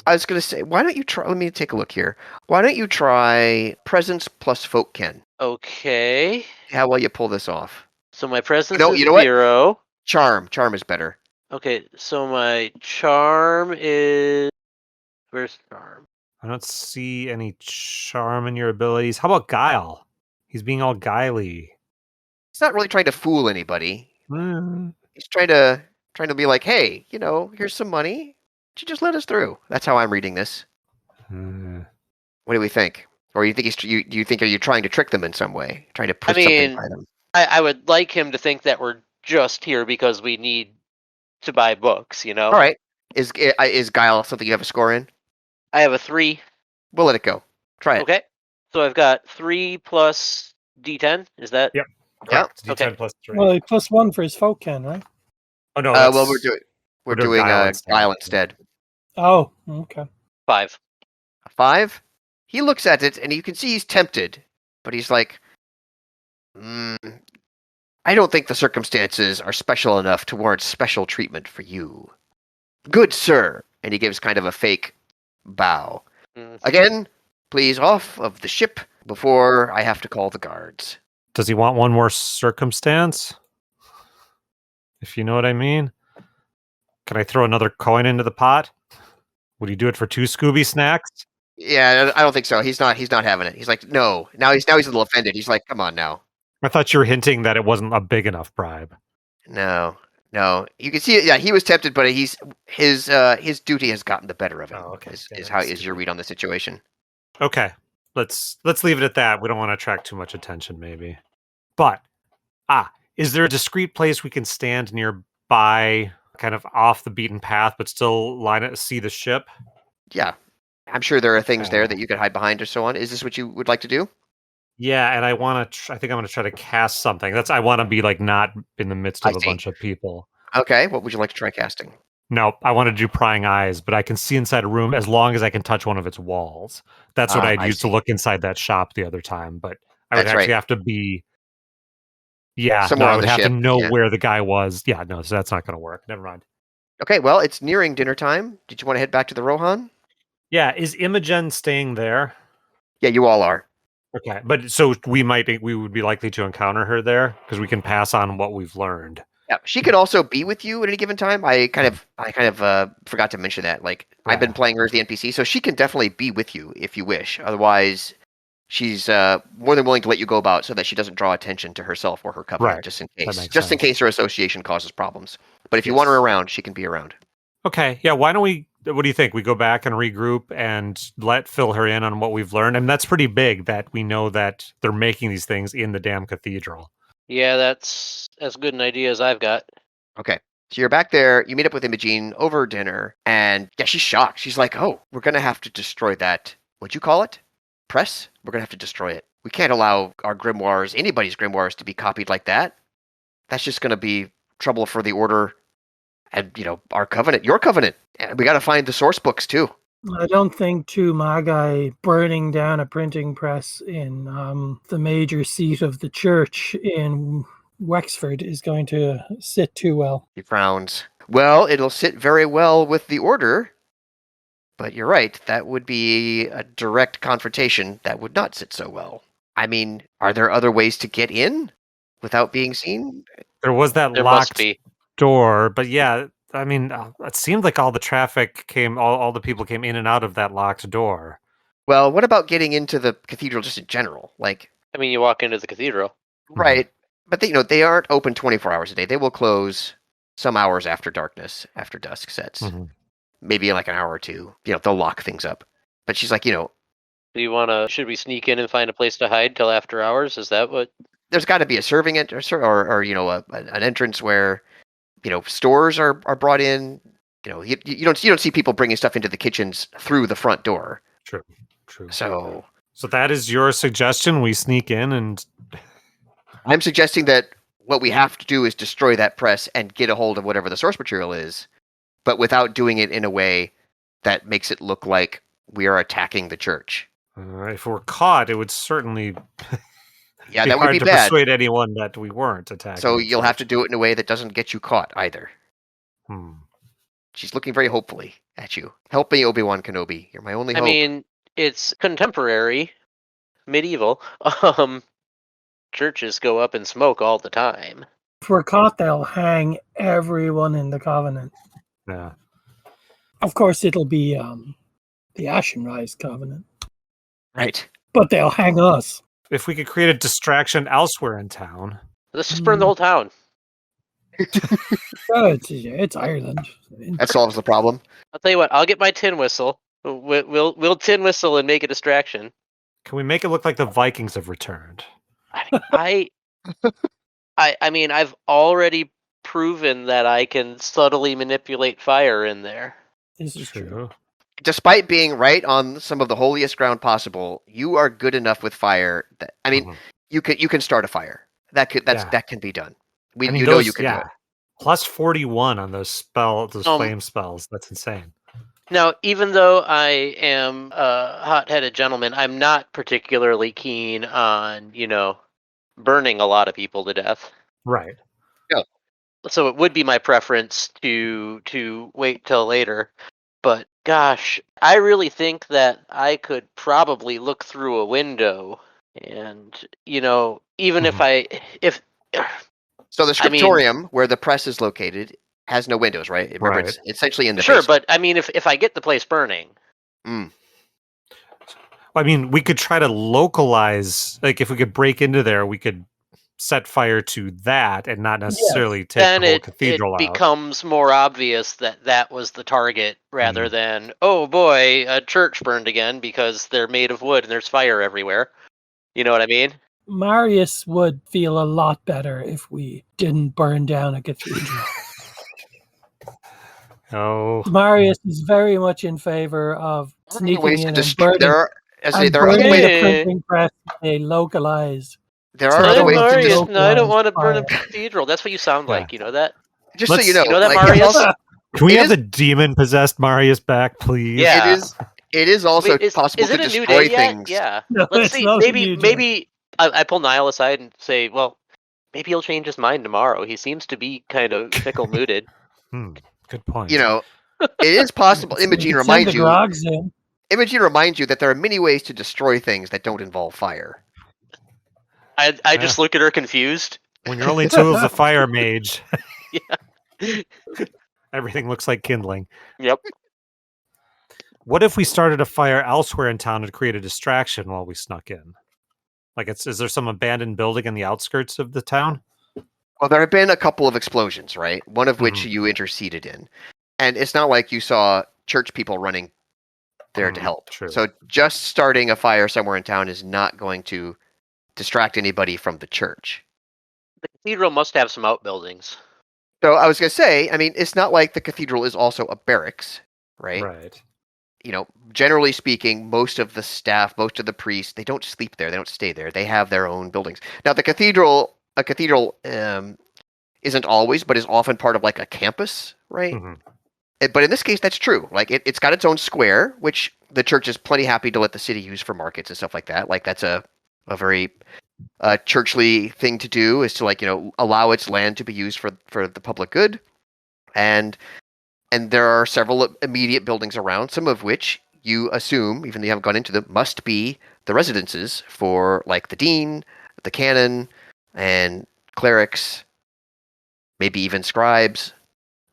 I was going to say, why don't you try... Let me take a look here. Why don't you try presence plus folk ken? Okay. How well you pull this off. So my presence You is know what? 0. Charm is better. Okay, so my charm is... Where's charm? I don't see any charm in your abilities. How about guile? He's being all guiley. He's not really trying to fool anybody. Mm. He's trying to be like, hey, here's some money. You just let us through. That's how I'm reading this. What do we think? Or you think are you trying to trick them in some way? Trying to push something by them? I would like him to think that we're just here because we need to buy books, All right. Is guile something you have a score in? I have a 3. We'll let it go. Try it. Okay. So I've got 3 plus D10. Is that? Yep. Yeah. D10 okay. plus 3. Well, plus 1 for his folk ken, right? Oh no. Well, we're doing guile instead. Oh, okay. 5. 5? He looks at it, and you can see he's tempted, but he's like, I don't think the circumstances are special enough to warrant special treatment for you. Good sir. And he gives kind of a fake bow. Again, please off of the ship before I have to call the guards. Does he want one more circumstance? If you know what I mean? Can I throw another coin into the pot? Would he do it for 2 Scooby snacks? Yeah, I don't think so. He's not having it. He's like, no. Now he's a little offended. He's like, come on now. I thought you were hinting that it wasn't a big enough bribe. No. You can see, he was tempted, but his duty has gotten the better of him. Oh, okay. Is your read on the situation? Okay, let's leave it at that. We don't want to attract too much attention, maybe. But is there a discreet place we can stand nearby, kind of off the beaten path, but still see the ship? Yeah, I'm sure there are things there that you could hide behind or so on. Is this what you would like to do? Yeah, and I want to. I think I'm going to try to cast something. I want to be like not in the midst of a bunch of people. Okay, what would you like to try casting? No, I want to do prying eyes, but I can see inside a room as long as I can touch one of its walls. That's what I'd used to look inside that shop the other time. But I would actually have to be. Yeah, somewhere I on would the have ship. to know where the guy was. Yeah, no, so that's not going to work. Never mind. Okay, well, it's nearing dinner time. Did you want to head back to the Rohan? Yeah, is Imogen staying there? Yeah, you all are. Okay, but so we would be likely to encounter her there because we can pass on what we've learned. Yeah, she could also be with you at any given time. I kind of forgot to mention that. I've been playing her as the NPC, so she can definitely be with you if you wish. Otherwise, she's more than willing to let you go about so that she doesn't draw attention to herself or her covenant, just in case. In case her association causes problems. But if you want her around, she can be around. Okay, yeah. Why don't we? What do you think? We go back and regroup and fill her in on what we've learned. And that's pretty big that we know that they're making these things in the damn cathedral. Yeah, that's as good an idea as I've got. Okay. So you're back there, you meet up with Imogen over dinner, and yeah, she's shocked. She's like, oh, we're going to have to destroy that, what'd you call it? Press? We're going to have to destroy it. We can't allow our grimoires, anybody's grimoires, to be copied like that. That's just going to be trouble for the Order and, our covenant, your covenant. And we got to find the source books, too. I don't think two Magi burning down a printing press in the major seat of the church in Wexford is going to sit too well. He frowns. Well, it'll sit very well with the Order, but you're right. That would be a direct confrontation that would not sit so well. I mean, are there other ways to get in without being seen? There was that locked door, but yeah, I mean, it seemed like all the traffic all the people came in and out of that locked door. Well, what about getting into the cathedral just in general? Like, I mean, you walk into the cathedral. right, but they aren't open 24 hours a day. They will close some hours after after dusk sets. Maybe like an hour or two. They'll lock things up. But she's like, Do you want to? Should we sneak in and find a place to hide till after hours? Is that what? There's got to be a serving or an entrance where stores are brought in. You don't see people bringing stuff into the kitchens through the front door. True. So that is your suggestion. We sneak in, and I'm suggesting that what we have to do is destroy that press and get a hold of whatever the source material is, but without doing it in a way that makes it look like we are attacking the church. If we're caught, it would certainly that hard would be to bad. Persuade anyone that we weren't attacking. So you'll have to do it in a way that doesn't get you caught either. She's looking very hopefully at you. Help me, Obi-Wan Kenobi. You're my only hope. I mean, it's contemporary, medieval. Churches go up in smoke all the time. If we're caught, they'll hang everyone in the Covenant. Yeah. Of course, it'll be the Ashenrise Covenant. Right. But they'll hang us. If we could create a distraction elsewhere in town. Let's just burn the whole town. It's Ireland. That solves the problem. I'll tell you what. I'll get my tin whistle. We'll tin whistle and make a distraction. Can we make it look like the Vikings have returned? I mean, I've already proven that I can subtly manipulate fire in there. This is true. Despite being right on some of the holiest ground possible, you are good enough with fire that you can start a fire. That can be done. You can do it. Plus 41 on those flame spells. That's insane. Now, even though I am a hot-headed gentleman, I'm not particularly keen on, burning a lot of people to death. Right. Yeah. So it would be my preference to wait till later. But gosh, I really think that I could probably look through a window and, even if So the scriptorium where the press is located has no windows, right? Remember, it's essentially in the basement. But I mean, if I get the place burning. I mean, we could try to localize, like if we could break into there, we could set fire to that and not necessarily take the whole cathedral out. Then it becomes more obvious that was the target rather than, oh boy, a church burned again because they're made of wood and there's fire everywhere. You know what I mean? Marius would feel a lot better if we didn't burn down a cathedral. Marius is very much in favor of sneaking in and burning. There are other ways the printing press they localized. There are other ways to destroy. No, I don't want to burn a cathedral. That's what you sound like. You know that? Just so you know. You know that, Marius? Can we have the demon-possessed Marius back, please? Yeah. It is also possible to destroy things. Yeah. No, let's see. Maybe I pull Niall aside and say, well, maybe he'll change his mind tomorrow. He seems to be kind of fickle-mooded. Good point. It is possible. Imogene reminds you that there are many ways to destroy things that don't involve fire. I just look at her confused. When your only tool is a fire mage. Yeah. Everything looks like kindling. Yep. What if we started a fire elsewhere in town to create a distraction while we snuck in? Like, is there some abandoned building in the outskirts of the town? Well, there have been a couple of explosions, right? One of which you interceded in. And it's not like you saw church people running there to help. True. So just starting a fire somewhere in town is not going to distract anybody from the church. The cathedral must have some outbuildings. So I was going to say, I mean, it's not like the cathedral is also a barracks, right? Right. Generally speaking, most of the staff, most of the priests, they don't sleep there. They don't stay there. They have their own buildings. Now, a cathedral isn't always, but is often part of like a campus, right? But in this case, that's true. Like it's got its own square, which the church is plenty happy to let the city use for markets and stuff like that. Like that's a very churchly thing to do, is to allow its land to be used for the public good. And there are several immediate buildings around, some of which you assume, even though you haven't gone into them, must be the residences for like the dean, the canon, and clerics, maybe even scribes,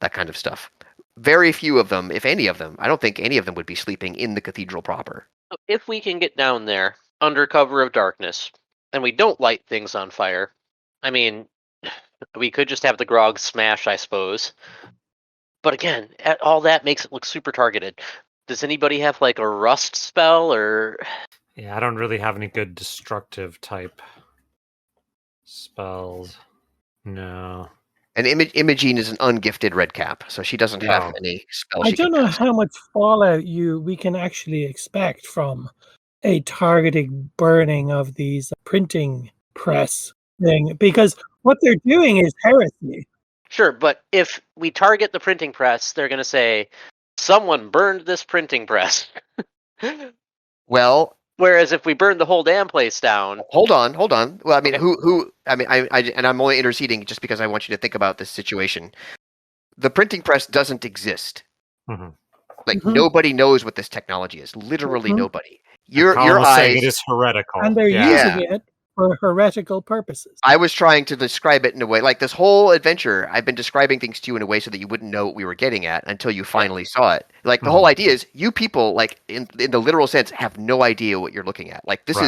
that kind of stuff. Very few of them, if any of them, I don't think any of them would be sleeping in the cathedral proper. If we can get down there under cover of darkness, and we don't light things on fire, I mean, we could just have the grog smash, I suppose. But again, all that makes it look super targeted. Does anybody have like a rust spell or? Yeah, I don't really have any good destructive type spells. No. And Imogene is an ungifted red cap, so she doesn't have any spells. I don't know how much fallout we can actually expect from a targeted burning of these printing press thing, because what they're doing is heresy. Sure, but if we target the printing press, they're going to say, someone burned this printing press. Well, whereas if we burn the whole damn place down... Hold on. Well, I mean, who I mean, and I'm only interceding just because I want you to think about this situation. The printing press doesn't exist. Mm-hmm. Like, nobody knows what this technology is. Literally nobody. Your eyes saying it is heretical. And they're using it for heretical purposes. I was trying to describe it in a way, like this whole adventure, I've been describing things to you in a way so that you wouldn't know what we were getting at until you finally saw it. Like, the whole idea is you people, like, in the literal sense, have no idea what you're looking at. Like, this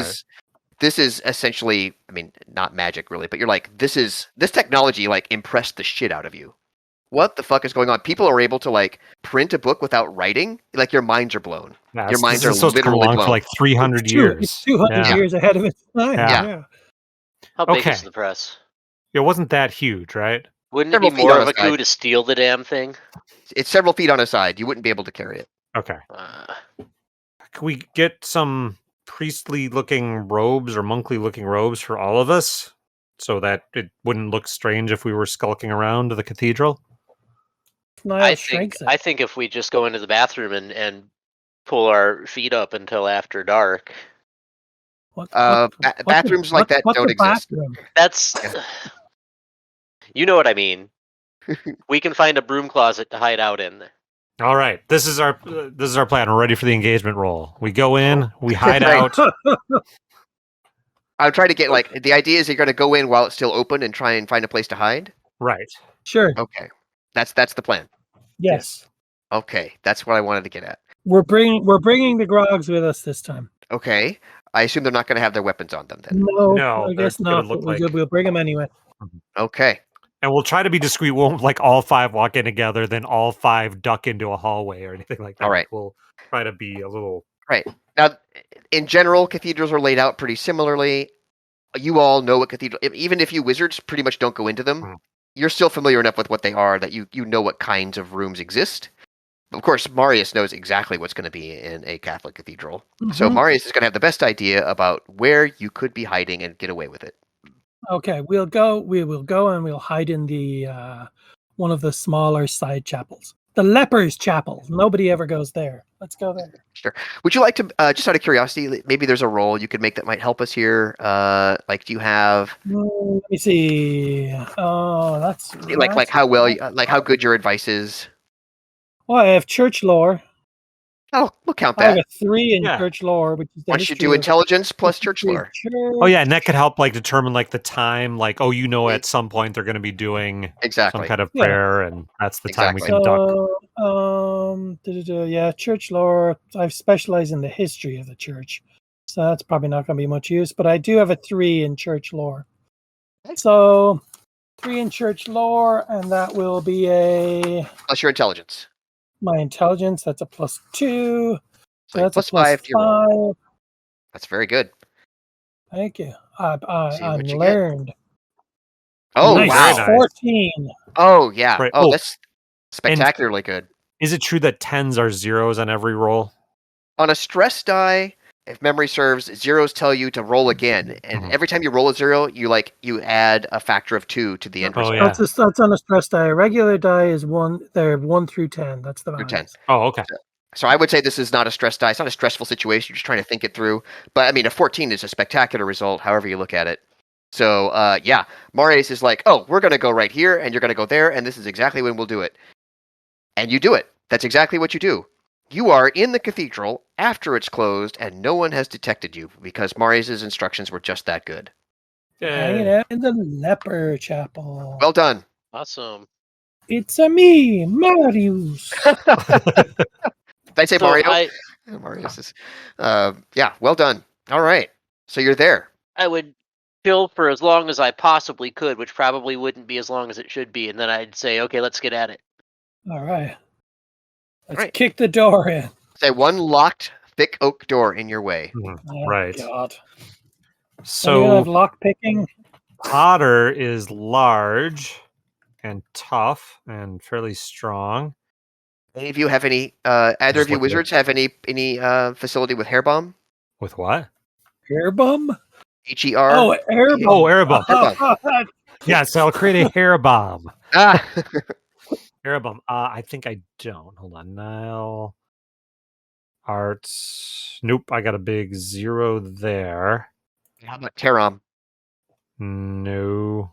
is essentially, I mean, not magic really, but you're like, this technology, like, impressed the shit out of you. What the fuck is going on? People are able to, like, print a book without writing? Like, your minds are blown. Yeah, your minds are literally blown. For like 300 years. It's 200 years ahead of its time. Yeah. How big is the press? It wasn't that huge, right? Wouldn't it be more of a coup to steal the damn thing? It's several feet on a side. You wouldn't be able to carry it. Okay. Can we get some priestly-looking robes or monkly-looking robes for all of us so that it wouldn't look strange if we were skulking around the cathedral? I think if we just go into the bathroom and pull our feet up until after dark. Bathrooms like that don't exist. That's, you know what I mean. We can find a broom closet to hide out in. All right, this is our plan. We're ready for the engagement roll. We go in, we hide out. I'm trying to get, like, the idea is you're going to go in while it's still open and try and find a place to hide. Right. Sure. Okay, that's the plan. Yes. Okay, that's what I wanted to get at. We're bringing the grogs with us this time. Okay, I assume they're not going to have their weapons on them then. No, I guess not. We'll bring them anyway. Okay. And we'll try to be discreet. We won't, like, all five walk in together, then all five duck into a hallway or anything like that. All right. We'll try to be a little... Right. Now, in general, cathedrals are laid out pretty similarly. You all know what cathedral... Even if you wizards pretty much don't go into them, you're still familiar enough with what they are that you know what kinds of rooms exist. Of course, Marius knows exactly what's going to be in a Catholic cathedral. So Marius is going to have the best idea about where you could be hiding and get away with it. Okay, we will go and we'll hide in the one of the smaller side chapels. The Leper's Chapel. Nobody ever goes there. Let's go there. Sure. Would you like to, just out of curiosity, maybe there's a roll you could make that might help us here? Like, do you have... Let me see. Oh, that's... Like how well, like how good your advice is? Well, I have church lore. Oh, we'll count I have that. a 3 in church lore, which is the Once you do intelligence plus church lore. Oh yeah, and that could help, like, determine, like, the time. Like, oh, you know, at some point they're going to be doing some kind of prayer, and that's the time we can duck. Yeah, church lore. I've specialized in the history of the church, so that's probably not going to be much use. But I do have a 3 in church lore. So 3 in church lore, and that will be a plus your intelligence. My intelligence, that's a +2. So that's plus a +5 to your roll. That's very good. Thank you. I'm learned. Oh, nice. wow. 14. Oh, yeah. Right. Oh, that's spectacularly good. Is it true that 10s are zeros on every roll? On a stress die, if memory serves, zeros tell you to roll again. And every time you roll a 0, you add a factor of 2 to the end result. Yeah. That's on a stress die. A regular die is 1. They're 1 through 10. That's the values. 10. Oh, okay. So I would say this is not a stress die. It's not a stressful situation. You're just trying to think it through. But I mean, a 14 is a spectacular result, however you look at it. So yeah, Marius is like, oh, we're going to go right here, and you're going to go there, and this is exactly when we'll do it. And you do it. That's exactly what you do. You are in the cathedral after it's closed, and no one has detected you because Marius's instructions were just that good. Hanging out in the Leper Chapel. Well done. Awesome. It's a me, Marius. Did I say So Mario? Marius is, yeah, well done. All right, so you're there. I would chill for as long as I possibly could, which probably wouldn't be as long as it should be, and then I'd say, okay, let's get at it. All right. Let's Right. kick the door in. Say one locked, thick oak door in your way. Oh, Right. God. So you have lock picking. Potter is large and tough and fairly strong. Any of you have any? Either of you wizards have any facility with hair bomb? With what? Hair bum? HER. Oh, air bomb. Oh, air bomb. Oh, Yes, I'll create a hair bomb. Ah. Hair bomb. I think I don't. Hold on. Nile. Arts. Nope. I got a big 0 there. How about Terom? No.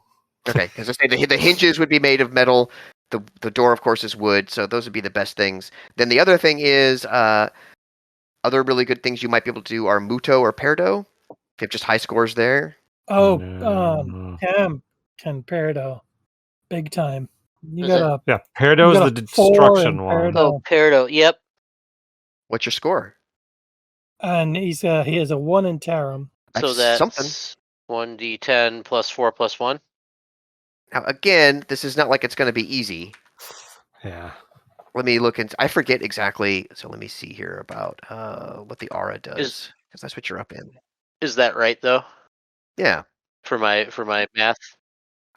Okay, because I say the hinges would be made of metal. The door, of course, is wood. So those would be the best things. Then the other thing is other really good things you might be able to do are Muto or Perdo. If you have just high scores there. Oh, No. Cam can Peridot. Big time. You got a Yeah, Perdo is the destruction one. Oh, Peridot. Yep. What's your score? And he has a 1 in Tarum. So that's something. 1d10 plus 4 plus 1. Now, again, this is not like it's going to be easy. Yeah. Let me look into. I forget exactly. So let me see here about what the aura does, because that's what you're up in. Is that right though? Yeah. For my math.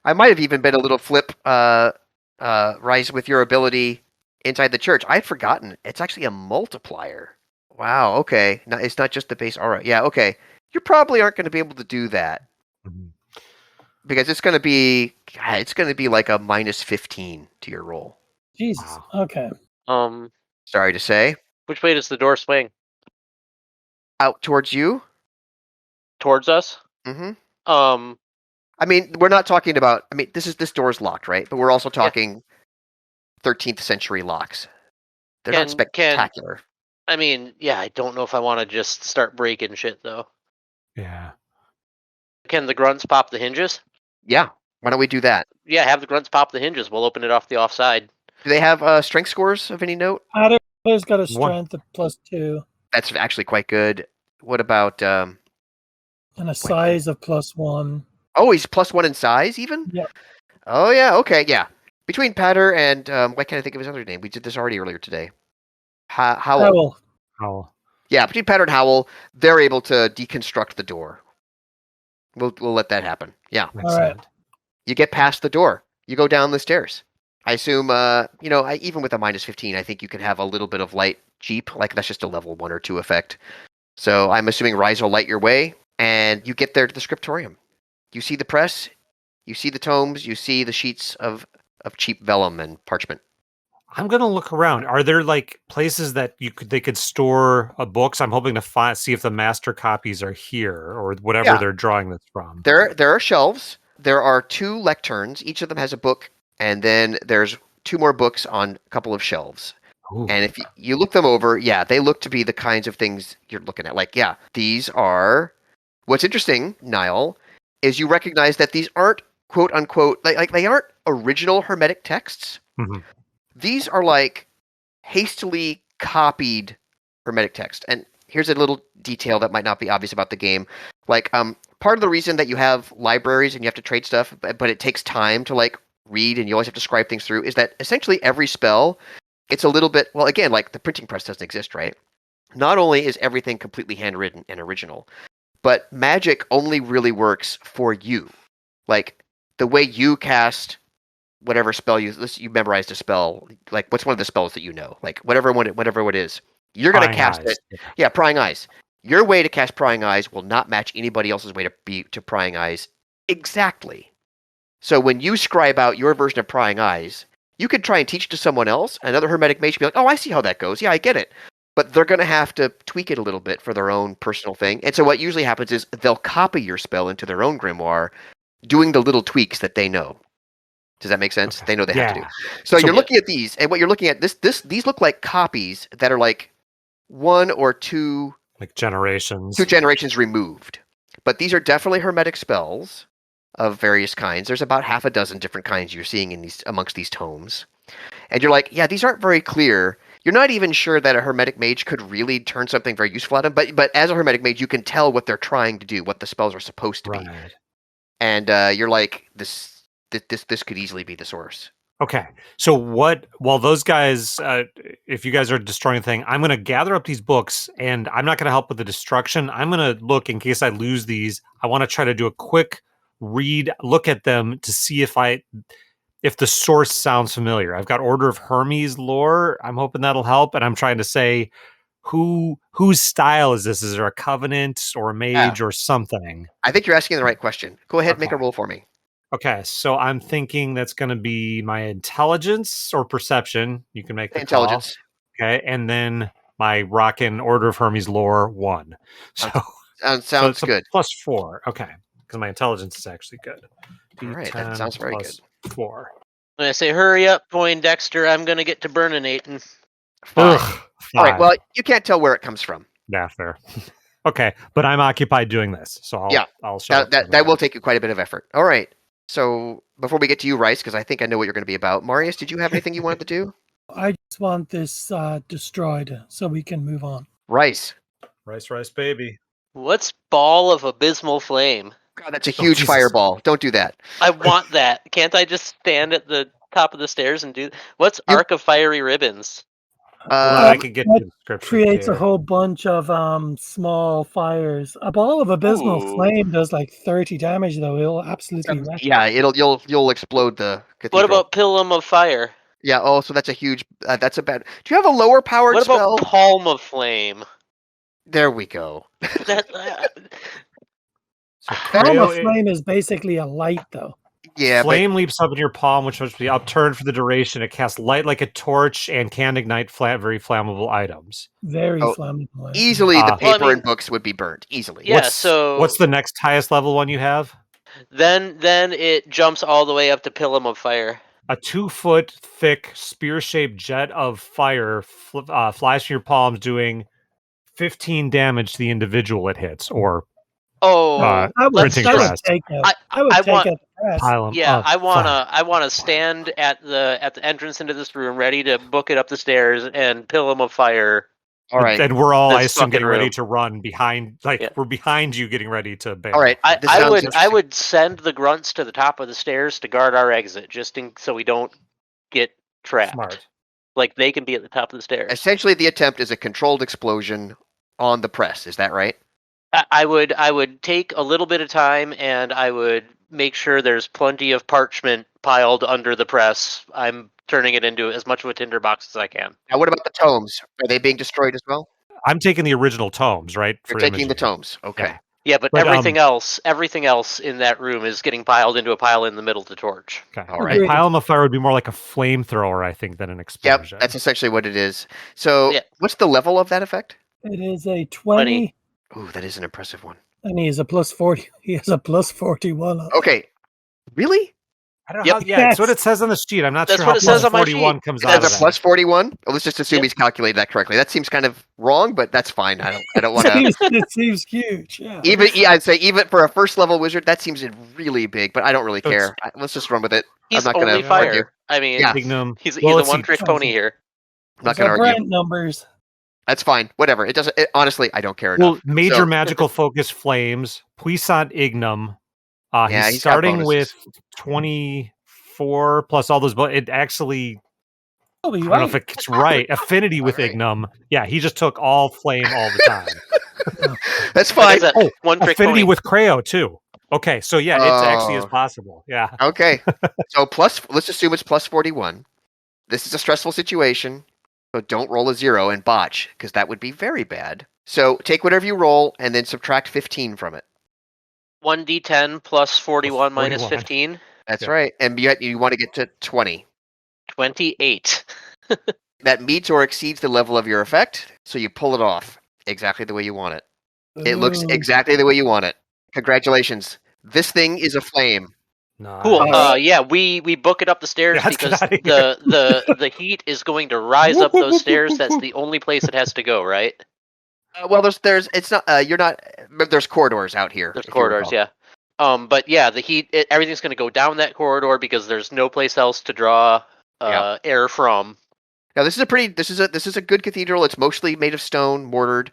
I might have even been a little flip rise with your ability inside the church. I had forgotten. It's actually a multiplier. Wow. Okay. No, it's not just the base aura. Yeah. Okay. You probably aren't going to be able to do that because it's going to be like a minus 15 to your roll. Jesus. Wow. Okay. Sorry to say. Which way does the door swing? Out towards you. Towards us. Mm-hmm. I mean, we're not talking about. I mean, this door's locked, right? But we're also talking 13th century locks. They're not spectacular. I mean, yeah, I don't know if I want to just start breaking shit though. Yeah. Can the grunts pop the hinges? Yeah. Why don't we do that? Yeah, have the grunts pop the hinges. We'll open it off the offside. Do they have strength scores of any note? Potter's got a strength of +2. That's actually quite good. What about and a size of +1. Oh, he's +1 in size even? Yep. Oh yeah, okay, yeah. Between Patter and why can't I think of his other name? We did this already earlier today. Howell. Yeah, between Patter and Howell, they're able to deconstruct the door. We'll let that happen. Yeah. All right. You get past the door. You go down the stairs. I assume, even with a minus 15, I think you can have a little bit of light Jeep. Like, that's just a level 1 or 2 effect. So I'm assuming Rise will light your way, and you get there to the scriptorium. You see the press, you see the tomes, you see the sheets of cheap vellum and parchment. I'm gonna look around. Are there like places that they could store books? I'm hoping to see if the master copies are here or whatever they're drawing this from. There are shelves. There are 2 lecterns. Each of them has a book, and then there's 2 more books on a couple of shelves. Ooh. And if you look them over, they look to be the kinds of things you're looking at. Like, these are. What's interesting, Niall, is you recognize that these aren't quote unquote like they aren't original Hermetic texts. Mm-hmm. These are like hastily copied Hermetic text. And here's a little detail that might not be obvious about the game. Like, part of the reason that you have libraries and you have to trade stuff, but it takes time to like read and you always have to scribe things through, is that essentially every spell, it's a little bit, well, again, like the printing press doesn't exist, right? Not only is everything completely handwritten and original, but magic only really works for you. Like, the way you cast whatever spell you memorized a spell, like what's one of the spells that you know, like whatever it is, you're going to cast it. Yeah, Prying Eyes. Your way to cast Prying Eyes will not match anybody else's way to Prying Eyes exactly. So when you scribe out your version of Prying Eyes, you could try and teach it to someone else. Another Hermetic mage would be like, oh, I see how that goes. Yeah, I get it. But they're going to have to tweak it a little bit for their own personal thing. And so what usually happens is they'll copy your spell into their own grimoire, doing the little tweaks that they know. Does that make sense? Okay. They know they have to do. So you're looking at these, and what you're looking at, these look like copies that are like 1 or 2... Like generations. 2 generations removed. But these are definitely Hermetic spells. of various kinds. There's about half a dozen different kinds you're seeing in amongst these tomes. And you're like, yeah, these aren't very clear. You're not even sure that a Hermetic Mage could really turn something very useful at them, but as a Hermetic Mage, you can tell what they're trying to do, what the spells are supposed to be. And you're like, this could easily be the source. Okay, so while those guys, if you guys are destroying the thing, I'm going to gather up these books, and I'm not going to help with the destruction. I'm going to look, in case I lose these, I want to try to do a quick look at them to see if the source sounds familiar. I've got Order of Hermes lore. I'm hoping that'll help, and I'm trying to say, whose style is this? Is there a covenant or a mage or something? I think you're asking the right question. Go ahead, make a roll for me. Okay, so I'm thinking that's going to be my intelligence or perception. You can make the intelligence. Call. Okay, and then my rockin' Order of Hermes lore 1. So sounds good. +4. Okay, because my intelligence is actually good. All right, that sounds very good. 4. When I say hurry up, Poindexter, I'm going to get to burninating. All right, well, you can't tell where it comes from. Yeah, fair. Okay, but I'm occupied doing this, so I'll show that will take you quite a bit of effort. All right. So before we get to you, Rice, because I think I know what you're going to be about. Marius, did you have anything you wanted to do? I just want this destroyed so we can move on. Rice, baby. What's Ball of Abysmal Flame? God, that's a huge fireball. Don't do that. I want that. Can't I just stand at the top of the stairs and do... What's Arc of Fiery Ribbons? I could get the description. Creates a whole bunch of small fires. A ball of abysmal flame does like 30 damage, though. It'll absolutely wreck. Yeah, you'll explode the cathedral. What about Pilum of Fire? Yeah. Oh, so that's a huge. That's a bad. Do you have a lower powered spell? What about Palm of Flame? There we go. Palm of Flame is basically a light, though. Yeah, flame leaps up in your palm, which must be upturned for the duration. It casts light like a torch and can ignite very flammable items. Very flammable. Easily, the paper and books would be burnt. Easily. Yeah. What's the next highest level one you have? Then it jumps all the way up to Pilum of Fire. A 2-foot thick spear-shaped jet of fire flies from your palms, doing 15 damage to the individual it hits, or I would take that. I would take it. Yeah, I wanna stand at the entrance into this room, ready to book it up the stairs and Pilum of Fire. All right, and we're all, I assume, getting ready to run behind. We're behind you, getting ready to bail. All right, I would send the grunts to the top of the stairs to guard our exit, so we don't get trapped. Smart. Like they can be at the top of the stairs. Essentially, the attempt is a controlled explosion on the press. Is that right? I would take a little bit of time, and I would make sure there's plenty of parchment piled under the press. I'm turning it into as much of a tinderbox as I can. Now, what about the tomes? Are they being destroyed as well? I'm taking the original tomes, right? You're taking the tomes. Okay. Yeah, but everything else in that room is getting piled into a pile in the middle to torch. Okay. All right. Pile of fire would be more like a flamethrower, I think, than an explosion. Yep, that's essentially what it is. So, what's the level of that effect? It is a 20. Ooh, that is an impressive one. And he has a +40. He has a +41. Okay. Really? I don't know. That's what it says on the sheet. I'm not sure how +41 comes out. That's a +41? Well, let's just assume he's calculated that correctly. That seems kind of wrong, but that's fine. I don't want to. It seems huge. Yeah. I'd say even for a first level wizard, that seems really big, but I don't really care. Let's just run with it. He's I'm not only fire. Argue. I mean, he's a one-trick pony here. I'm not going to argue. Numbers. That's fine. Whatever. It doesn't. Honestly, I don't care enough. Well, major magical focus flames, puissant ignum. He's starting with 24 plus all those. But it actually, I don't know if it's right. Affinity with ignum. Yeah, he just took all flame all the time. That's fine. One-trick affinity pony. with Creo too. Okay, so yeah, it actually is possible. Yeah. Okay. So let's assume it's +41. This is a stressful situation. So don't roll a 0 and botch, because that would be very bad. So take whatever you roll and then subtract 15 from it. 1d10 plus 41 minus 15. That's right. And you want to get to 20. 28. That meets or exceeds the level of your effect, so you pull it off exactly the way you want it. It looks exactly the way you want it. Congratulations. This thing is a flame. Nice. Cool. We book it up the stairs because the heat is going to rise up those stairs. That's the only place it has to go, right? Well, there's it's not you're not. There's corridors out here. There's corridors, yeah. But yeah, the heat, everything's going to go down that corridor because there's no place else to draw air from. Now this is a good cathedral. It's mostly made of stone, mortared.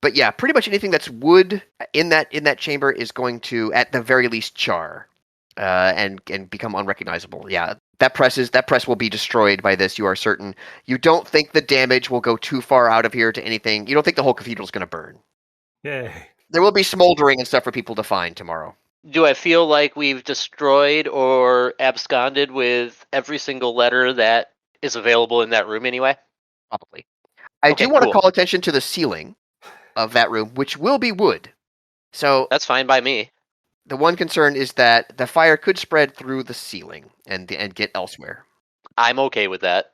But yeah, pretty much anything that's wood in that chamber is going to, at the very least, char, and become unrecognizable. Yeah, that press will be destroyed by this. You are certain. You don't think the damage will go too far out of here to anything. You don't think the whole cathedral is going to burn. Yay! There will be smoldering and stuff for people to find tomorrow. Do I feel like we've destroyed or absconded with every single letter that is available in that room anyway? Probably. I do want to call attention to the ceiling of that room, which will be wood. So that's fine by me. The one concern is that the fire could spread through the ceiling and get elsewhere. I'm okay with that.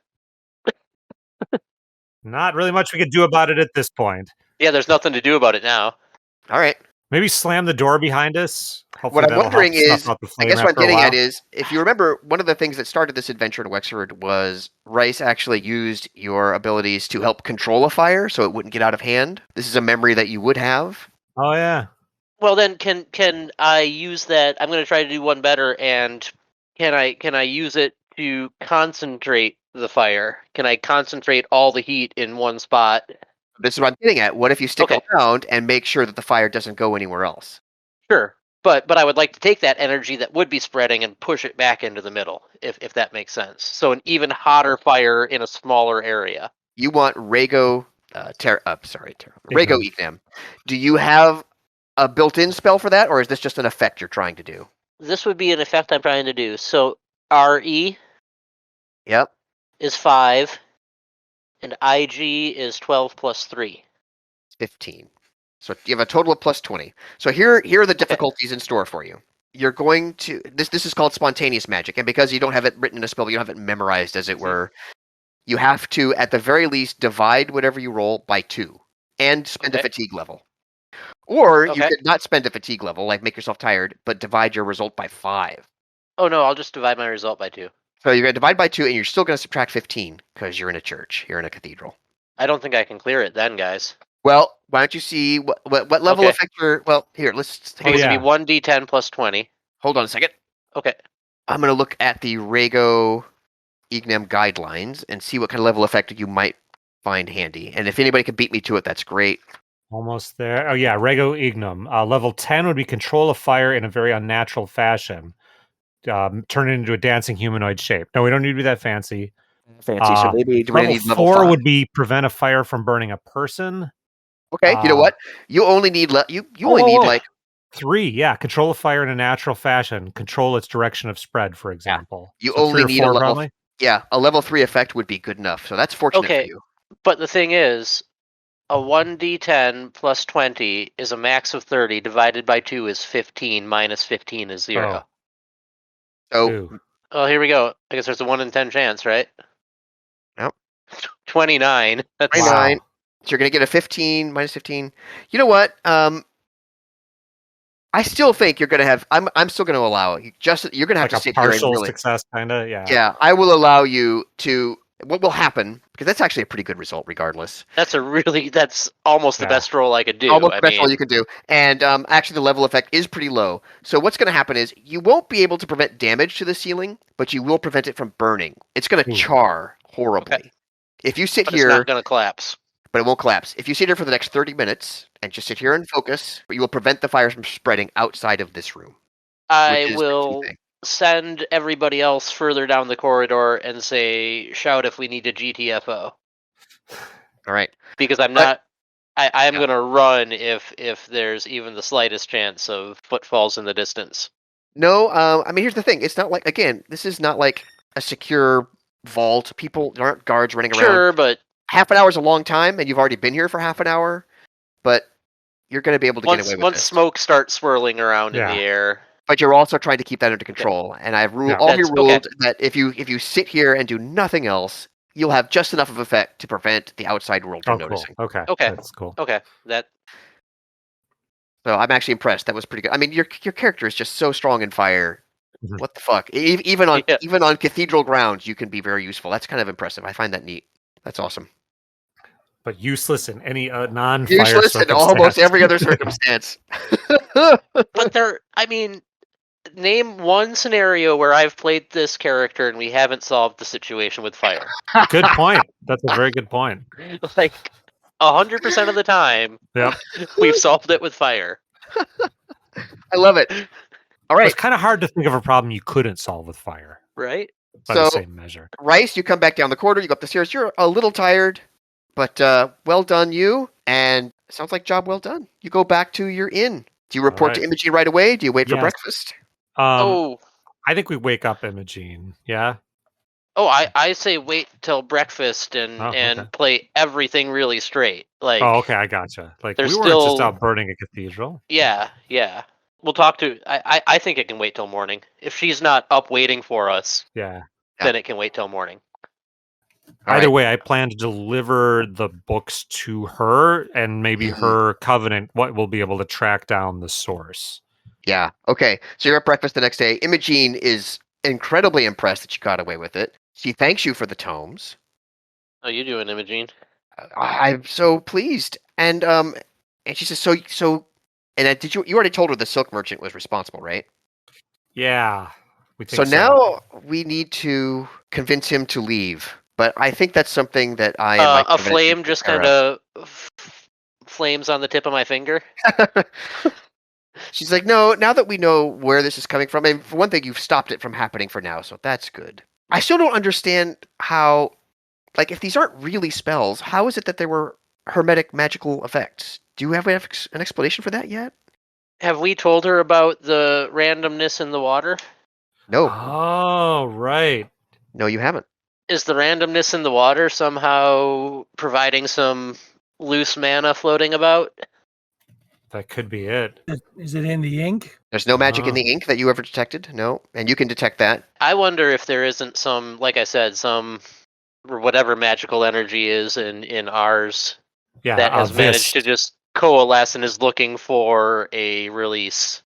Not really much we could do about it at this point. Yeah, there's nothing to do about it now. All right. Maybe slam the door behind us. Hopefully what I'm wondering is, I guess what I'm getting at is, if you remember, one of the things that started this adventure in Wexford was Rice actually used your abilities to help control a fire so it wouldn't get out of hand. This is a memory that you would have. Oh, yeah. Well, then, can I use that? I'm going to try to do one better, and can I use it to concentrate the fire? Can I concentrate all the heat in one spot? This is what I'm getting at. What if you stick around and make sure that the fire doesn't go anywhere else? Sure, but I would like to take that energy that would be spreading and push it back into the middle, if that makes sense. So an even hotter fire in a smaller area. You want Rego, Rego Ignam. Do you have a built-in spell for that, or is this just an effect you're trying to do? This would be an effect I'm trying to do. So RE. Yep. Is 5. And IG is 12 plus 3. 15. So you have a total of plus 20. So here are the difficulties in store for you. You're going to... This is called spontaneous magic. And because you don't have it written in a spell, you don't have it memorized, as it were, you have to, at the very least, divide whatever you roll by 2. And spend a fatigue level. Or you could not spend a fatigue level, like make yourself tired, but divide your result by 5. Oh, no, I'll just divide my result by 2. So you're going to divide by 2, and you're still going to subtract 15, because you're in a church. You're in a cathedral. I don't think I can clear it then, guys. Well, why don't you see what level effect you're... Well, here, let's... It's going to be 1d10 plus 20. Hold on a second. Okay. I'm going to look at the Rego Ignam guidelines and see what kind of level effect you might find handy. And if anybody can beat me to it, that's great. Almost there. Oh, yeah, Rego Ignam. Level 10 would be control of fire in a very unnatural fashion. Turn it into a dancing humanoid shape. No, we don't need to be that fancy. So maybe level 4 would be prevent a fire from burning a person. Okay, you know what? You only need you only need like 3. Yeah, control a fire in a natural fashion. Control its direction of spread, for example. You only need a level. Probably? Yeah, a level 3 effect would be good enough. So that's fortunate for you. But the thing is, a 1d10 plus 20 is a max of 30. Divided by 2 is 15. Minus 15 is 0. Oh, here we go. I guess there's a 1 in 10 chance, right? Yep. 29. That's 29. So you're going to get a 15, minus 15. You know what? I still think you're going to have... I'm still going to allow you. You're going to have to sit here and partial success, kind of, yeah. Yeah, I will allow you to... What will happen, because that's actually a pretty good result regardless. That's almost the best roll I could do. Almost the best roll you could do. And actually the level effect is pretty low. So what's going to happen is you won't be able to prevent damage to the ceiling, but you will prevent it from burning. It's going to char horribly. Okay. If you sit here... It's not going to collapse. But it won't collapse. If you sit here for the next 30 minutes and just sit here and focus, you will prevent the fires from spreading outside of this room. I will send everybody else further down the corridor and say, shout if we need a GTFO. All right. Because I'm not... I am going to run if there's even the slightest chance of footfalls in the distance. No, I mean, here's the thing. It's not like, again, this is not like a secure vault. There aren't guards running around. Sure, but... Half an hour is a long time, and you've already been here for half an hour, but you're going to be able to get away with it. Once smoke starts swirling around in the air. But you're also trying to keep that under control, and I've ruled that if you sit here and do nothing else, you'll have just enough of effect to prevent the outside world from noticing. Okay, that's cool. Okay, So I'm actually impressed. That was pretty good. I mean, your character is just so strong in fire. Mm-hmm. What the fuck? Even on cathedral grounds, you can be very useful. That's kind of impressive. I find that neat. That's awesome. But useless in any non-fire useless in almost every other circumstance. But name one scenario where I've played this character and we haven't solved the situation with fire. Good point. That's a very good point. Like 100% of the time, we've solved it with fire. I love it. All right. It's kind of hard to think of a problem you couldn't solve with fire. Right? By the same measure. Rice, you come back down the corridor, you go up the stairs. You're a little tired, but well done, you. And it sounds like job well done. You go back to your inn. Do you report to Imogene right away? Do you wait for breakfast? I think we wake up Imogene. Yeah. Oh, I say wait till breakfast and play everything really straight. Like, oh, okay, I gotcha. Like, we weren't just out burning a cathedral. Yeah. We'll talk to. I think it can wait till morning. If she's not up waiting for us, then it can wait till morning. Either way, I plan to deliver the books to her, and maybe her covenant will be able to track down the source. Yeah. Okay. So you're at breakfast the next day. Imogene is incredibly impressed that you got away with it. She thanks you for the tomes. How you doing, Imogene? I'm so pleased. And she says, so. And did you already told her the silk merchant was responsible, right? Yeah. So now we need to convince him to leave. But I think that's something that I am a flame just kind of flames on the tip of my finger. She's like, no, now that we know where this is coming from, and for one thing, you've stopped it from happening for now, so that's good. I still don't understand how, like, if these aren't really spells, how is it that they were hermetic magical effects? Do you have an explanation for that yet? Have we told her about the randomness in the water? No. Oh, right. No, you haven't. Is the randomness in the water somehow providing some loose mana floating about? That could be it. Is it in the ink? There's no magic in the ink that you ever detected? No? And you can detect that? I wonder if there isn't some, like I said, some whatever magical energy is in Ars that has managed to just coalesce and is looking for a release.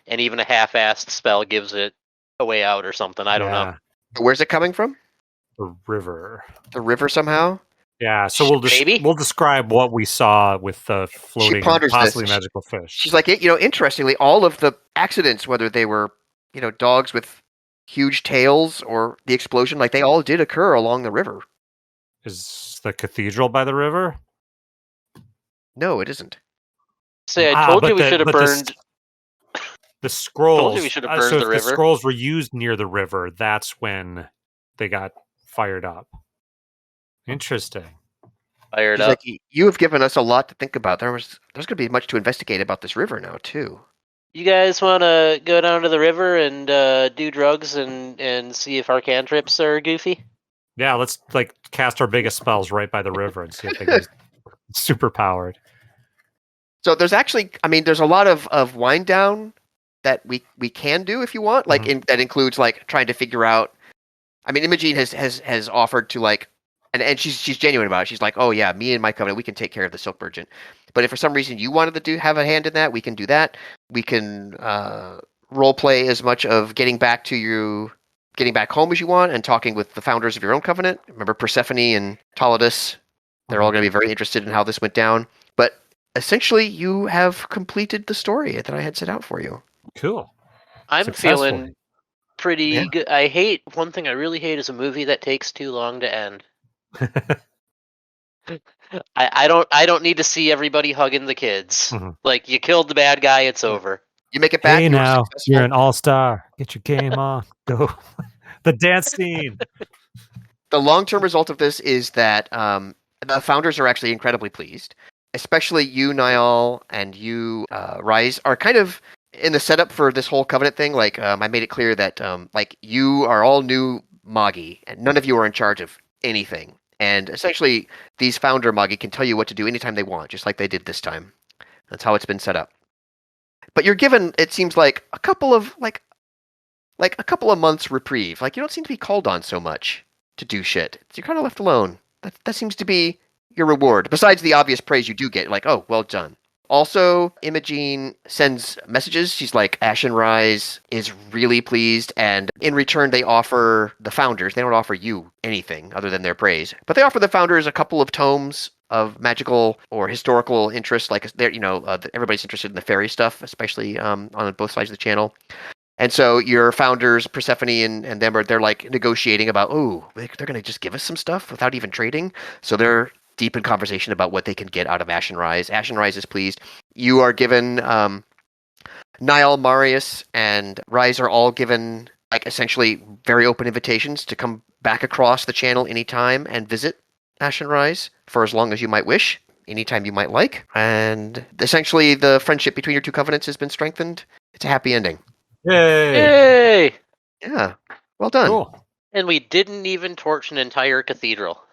And even a half-assed spell gives it a way out or something. I don't know. Where's it coming from? The river. The river somehow? Yeah, so we'll describe what we saw with the floating, possibly magical fish. She's like, interestingly, all of the accidents, whether they were, dogs with huge tails or the explosion, like they all did occur along the river. Is the cathedral by the river? No, it isn't. Say, I told you we should have burned the scrolls. I told you we should have burned the river. If the scrolls were used near the river, that's when they got fired up. Interesting. Fired up. Like, you have given us a lot to think about. There's going to be much to investigate about this river now, too. You guys want to go down to the river and do drugs and see if our cantrips are goofy? Yeah, let's cast our biggest spells right by the river and see if they get super powered. So there's actually, there's a lot of wind down that we can do if you want. Like that includes trying to figure out. Imogene has offered to and she's genuine about it. She's like, oh yeah, me and my covenant, we can take care of the silk merchant. But if for some reason you wanted to have a hand in that, we can do that. We can role play as much of getting back home as you want and talking with the founders of your own covenant. Remember Persephone and Toledos? They're all going to be very interested in how this went down. But essentially, you have completed the story that I had set out for you. Cool. I'm feeling pretty good. One thing I really hate is a movie that takes too long to end. I don't need to see everybody hugging the kids. Like, you killed the bad guy, it's over. You make it back. Hey, now you're an all-star. Get your game on. Go. The dance scene. The long-term result of this is that the founders are actually incredibly pleased. Especially you, Niall, and you, Rise, are kind of in the setup for this whole covenant thing. I made it clear that you are all new Magi, and none of you are in charge of anything. And essentially, these founder Magi can tell you what to do anytime they want, just like they did this time. That's how it's been set up. But you're given, it seems like, a couple of months reprieve. You don't seem to be called on so much to do shit. So you're kind of left alone. That seems to be your reward. Besides the obvious praise you do get, oh, well done. Also, Imogene sends messages. She's like, Ashen Rise is really pleased, and in return, they offer the founders. They don't offer you anything other than their praise, but they offer the founders a couple of tomes of magical or historical interest. Everybody's interested in the fairy stuff, especially on both sides of the channel. And so your founders, Persephone and them, they're like negotiating about, they're going to just give us some stuff without even trading. So they're deep in conversation about what they can get out of Ashen Rise. Ashen Rise is pleased. You are given, Niall, Marius, and Rise are all given like essentially very open invitations to come back across the channel anytime and visit Ashen Rise for as long as you might wish, anytime you might like. And essentially the friendship between your two covenants has been strengthened. It's a happy ending. Yay! Yeah. Well done. Cool. And we didn't even torch an entire cathedral.